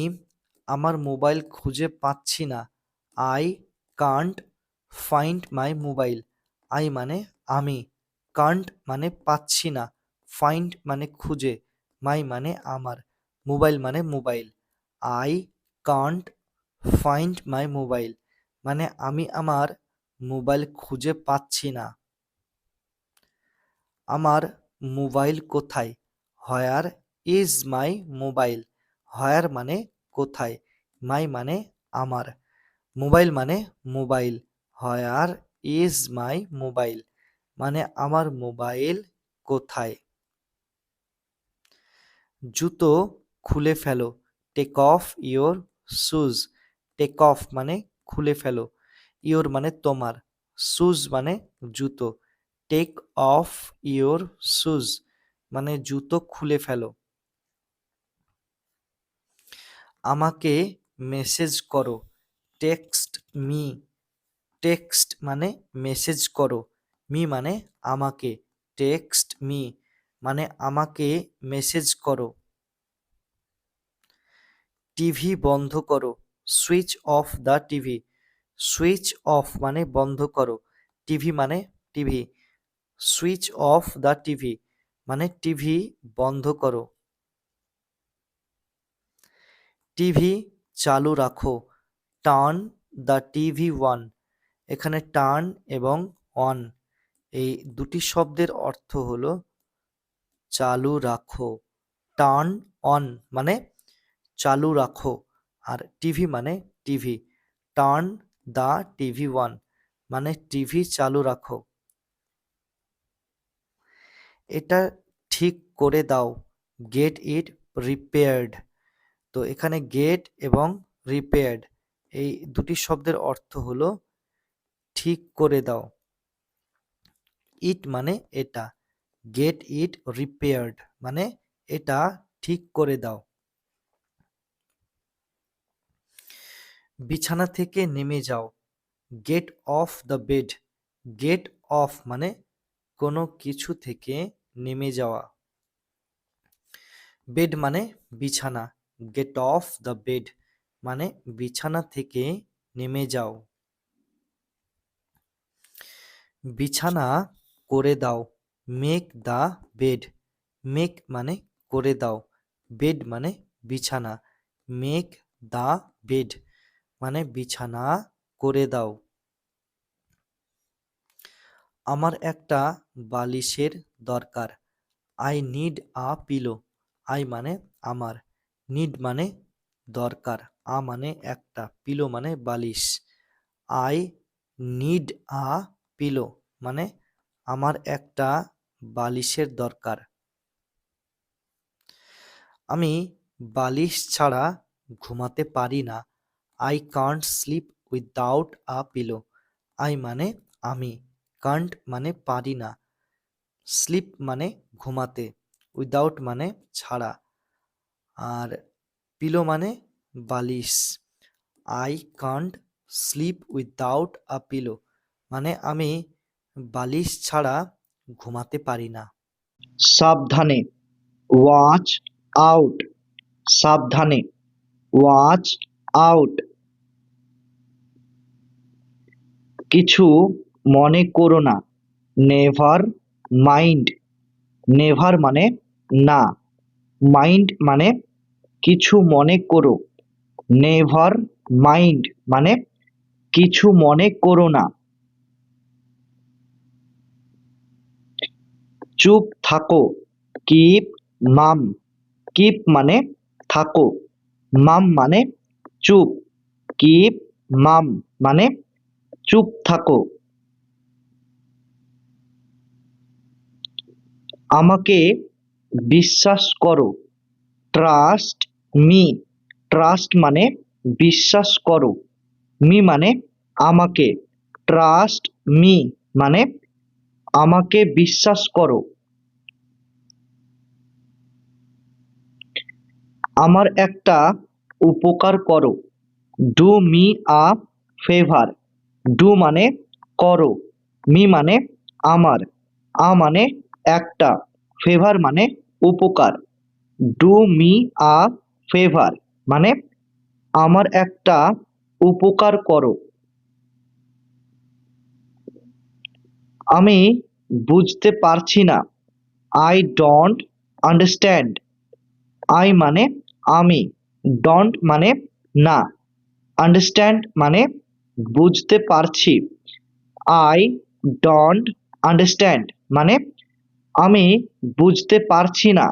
আমার মোবাইল খুঁজে পাচ্ছি না। I can't find my mobile. I মানে আমি, কান্ট মানে পাচ্ছি না, ফাইন্ড মানে খুঁজে, মাই মানে আমার, মোবাইল মানে mobile. I can't find my mobile মানে আমি আমার মোবাইল খুঁজে পাচ্ছি না। আমার মোবাইল কোথায়? হোয়ার ইজ মাই মোবাইল? হোয়ার মানে কোথায়, মাই মানে আমার, মোবাইল মানে mobile. Where is my mobile মানে আমার মোবাইল কোথায়? জুতো খুলে ফেলো। Take off your shoes. Take off মানে খুলে ফেলো, ইয়োর মানে তোমার, শুজ মানে জুতো। টেক অফ ইয়োর শুজ মানে জুতো খুলে ফেলো। আমাকে মেসেজ করো। Text me. টেক্সট মানে মেসেজ করো, মি মানে আমাকে, টেক্সট মি মানে আমাকে মেসেজ করো। টিভি বন্ধ করো। Switch off the TV. Switch off মানে বন্ধ করো, টিভি মানে TV, switch off the TV মানে টিভি বন্ধ করো। টিভি চালু রাখো। Turn the TV one. এখানে টার্ন এবং অন এই দুটি শব্দের অর্থ হলো চালু রাখো। টার্ন অন মানে চালু রাখো, আর টিভি মানে TV. Turn the TV one মানে টিভি চালু রাখো। এটা ঠিক করে দাও। Get it repaired. তো এখানে গেট এবং রিপেয়ার্ড এই দুটি শব্দের অর্থ হলো ঠিক করে দাও। ইট মানে এটা, গেট ইট রিপেয়ার্ড মানে এটা ঠিক করে দাও। বিছানা থেকে নেমে যাও। Get off the bed. Get off মানে কোনো কিছু থেকে নেমে যাওয়া। বেড মানে বিছানা। গেট অফ দ্য বেড মানে বিছানা থেকে নেমে যাও। বিছানা করে দাও। Make the bed. মেক মানে করে দাও, বেড মানে বিছানা, মেক দ্য বেড মানে বিছানা করে দাও। আমার একটা বালিশের দরকার। I need a pillow. I মানে আমার, নিড মানে দরকার, আ মানে একটা, পিলো মানে বালিশ। আই নিড আ পিলো মানে আমার একটা বালিশের দরকার। আমি বালিশ ছাড়া ঘুমাতে পারি না। I can't sleep without a pillow. I মানে আমি, কান্ট মানে পারি না, স্লিপ মানে ঘুমাতে, উইদাউট মানে ছাড়া, আর পিলো মানে বালিশ। I can't sleep without a pillow মানে আমি বালিশ ছাড়া ঘুমাতে পারি না। সাবধানে। Watch out. সাবধানে। Watch out. কিছু মনে করো না। Never mind. নেভার মানে না, মাইন্ড মানে কিছু মনে করো। নেভার মাইন্ড মানে কিছু মনে করো না। চুপ থাকো। কিপ মাম। কিপ মানে থাকো, মাম মানে চুপ, কিপ মাম মানে চুপ থাকো। আমাকে বিশ্বাস করো, ট্রাস্ট মি, ট্রাস্ট মানে বিশ্বাস করো, মি মানে আমাকে, ট্রাস্ট মি মানে আমাকে বিশ্বাস করো। আমার একটা উপকার করো, do me a favour, do মানে করো, মি মানে আমার, আ মানে একটা, ফেভার মানে উপকার, ডু মি আ ফেভার মানে আমার একটা উপকার করো। আমি বুঝতে পারছি না, আই ডোন্ট আন্ডারস্ট্যান্ড, আই মানে আমি, ডোন্ট মানে না, আন্ডারস্ট্যান্ড মানে বুঝতে পারছি, আই ডোন্ট আন্ডারস্ট্যান্ড মানে আমি বুঝতে পারছি না।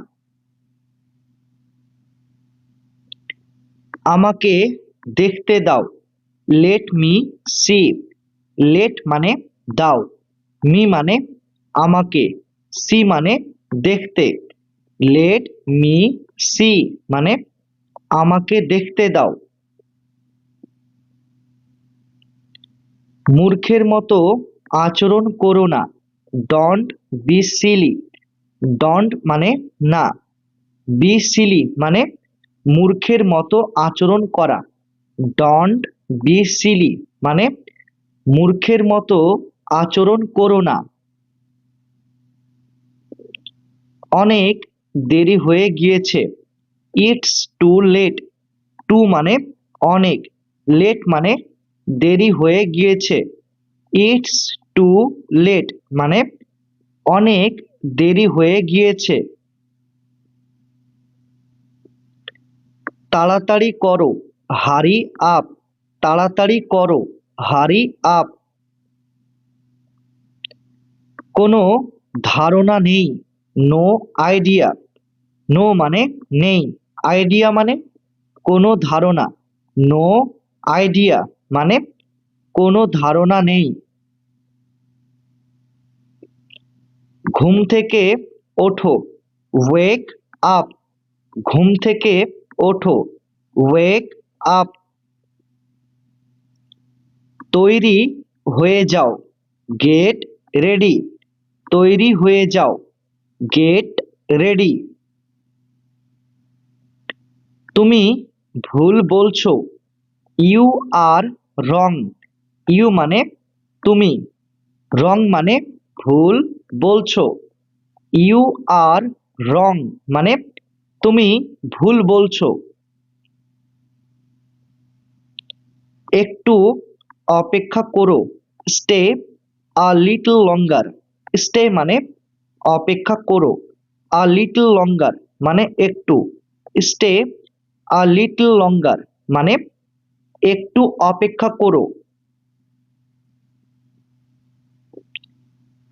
আমাকে দেখতে দাও, লেট মি সি, লেট মানে দাও, মি মানে আমাকে, সি মানে দেখতে, লেট মি সি মানে আমাকে দেখতে দাও। মূর্খের মতো আচরণ করো না, ডোন্ট বি সিলি, ডোন্ট মানে না, বি সিলি মানে মূর্খের মতো আচরণ করা, ডোন্ট বি সিলি মানে মূর্খের মতো আচরণ করো না। অনেক দেরি হয়ে গিয়েছে, ইটস টু লেট, টু মানে অনেক, লেট মানে দেরি হয়ে গিয়েছে, ইটস টু লেট মানে অনেক দেরি হয়ে গিয়েছে। তাড়াতাড়ি করো, হারি আপ, তাড়াতাড়ি করো, হারি আপ। কোনো ধারণা নেই, নো আইডিয়া, নো মানে নেই, আইডিয়া মানে কোনো ধারণা, নো আইডিয়া মানে কোনো ধারণা নেই। ঘুম থেকে ওঠো, ওয়েক আপ, ঘুম থেকে ওঠো, ওয়েক আপ। তৈরি হয়ে যাও, গেট রেডি, তৈরি হয়ে যাও, গেট রেডি। তুমি ভুল বলছো, ইউ আর রং, ইউ মানে তুমি, রং মানে ভুল বলছো, ইউ আর রং মানে তুমি ভুল বলছো। একটু অপেক্ষা করো, stay a little longer, stay মানে অপেক্ষা করো, আ লিটল লঙ্গার মানে একটু, স্টে আ লিটল লঙ্গার মানে একটু অপেক্ষা করো।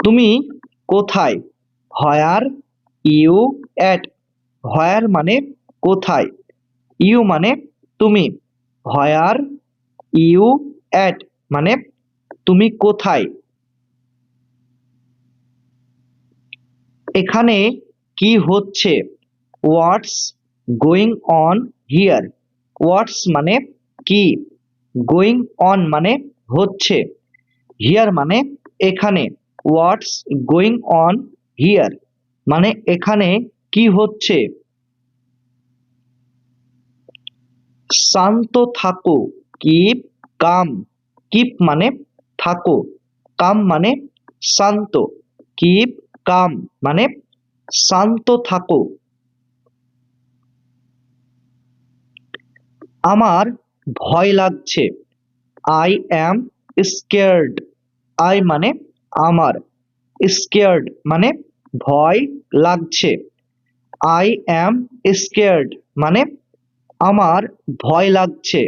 তুমি কোথায়, হোয়ার ইউ অ্যাট, হোয়ার মানে কোথায়, ইউ মানে তুমি, হোয়ার ইউ অ্যাট মানে তুমি কোথায়। এখানে কি হচ্ছে, হোয়াটস গোয়িং অন হিয়ার, হোয়াটস মানে কি, গোয়িং অন মানে হচ্ছে, হিয়ার মানে এখানে, হোয়াটস গোয়িং অন হিয়ার মানে এখানে কি হচ্ছে। শান্ত থাকো, কিপ কাম, কিপ মানে থাকো, কাম মানে শান্ত, কিপ কাম মানে শান্ত থাকো। আমার ভয় লাগছে, আই অ্যাম স্কেয়ার্ড, আই মানে আমার, স্কেয়ার্ড মানে ভয় লাগছে, আই অ্যাম স্কেয়ার্ড মানে আমার ভয় লাগছে।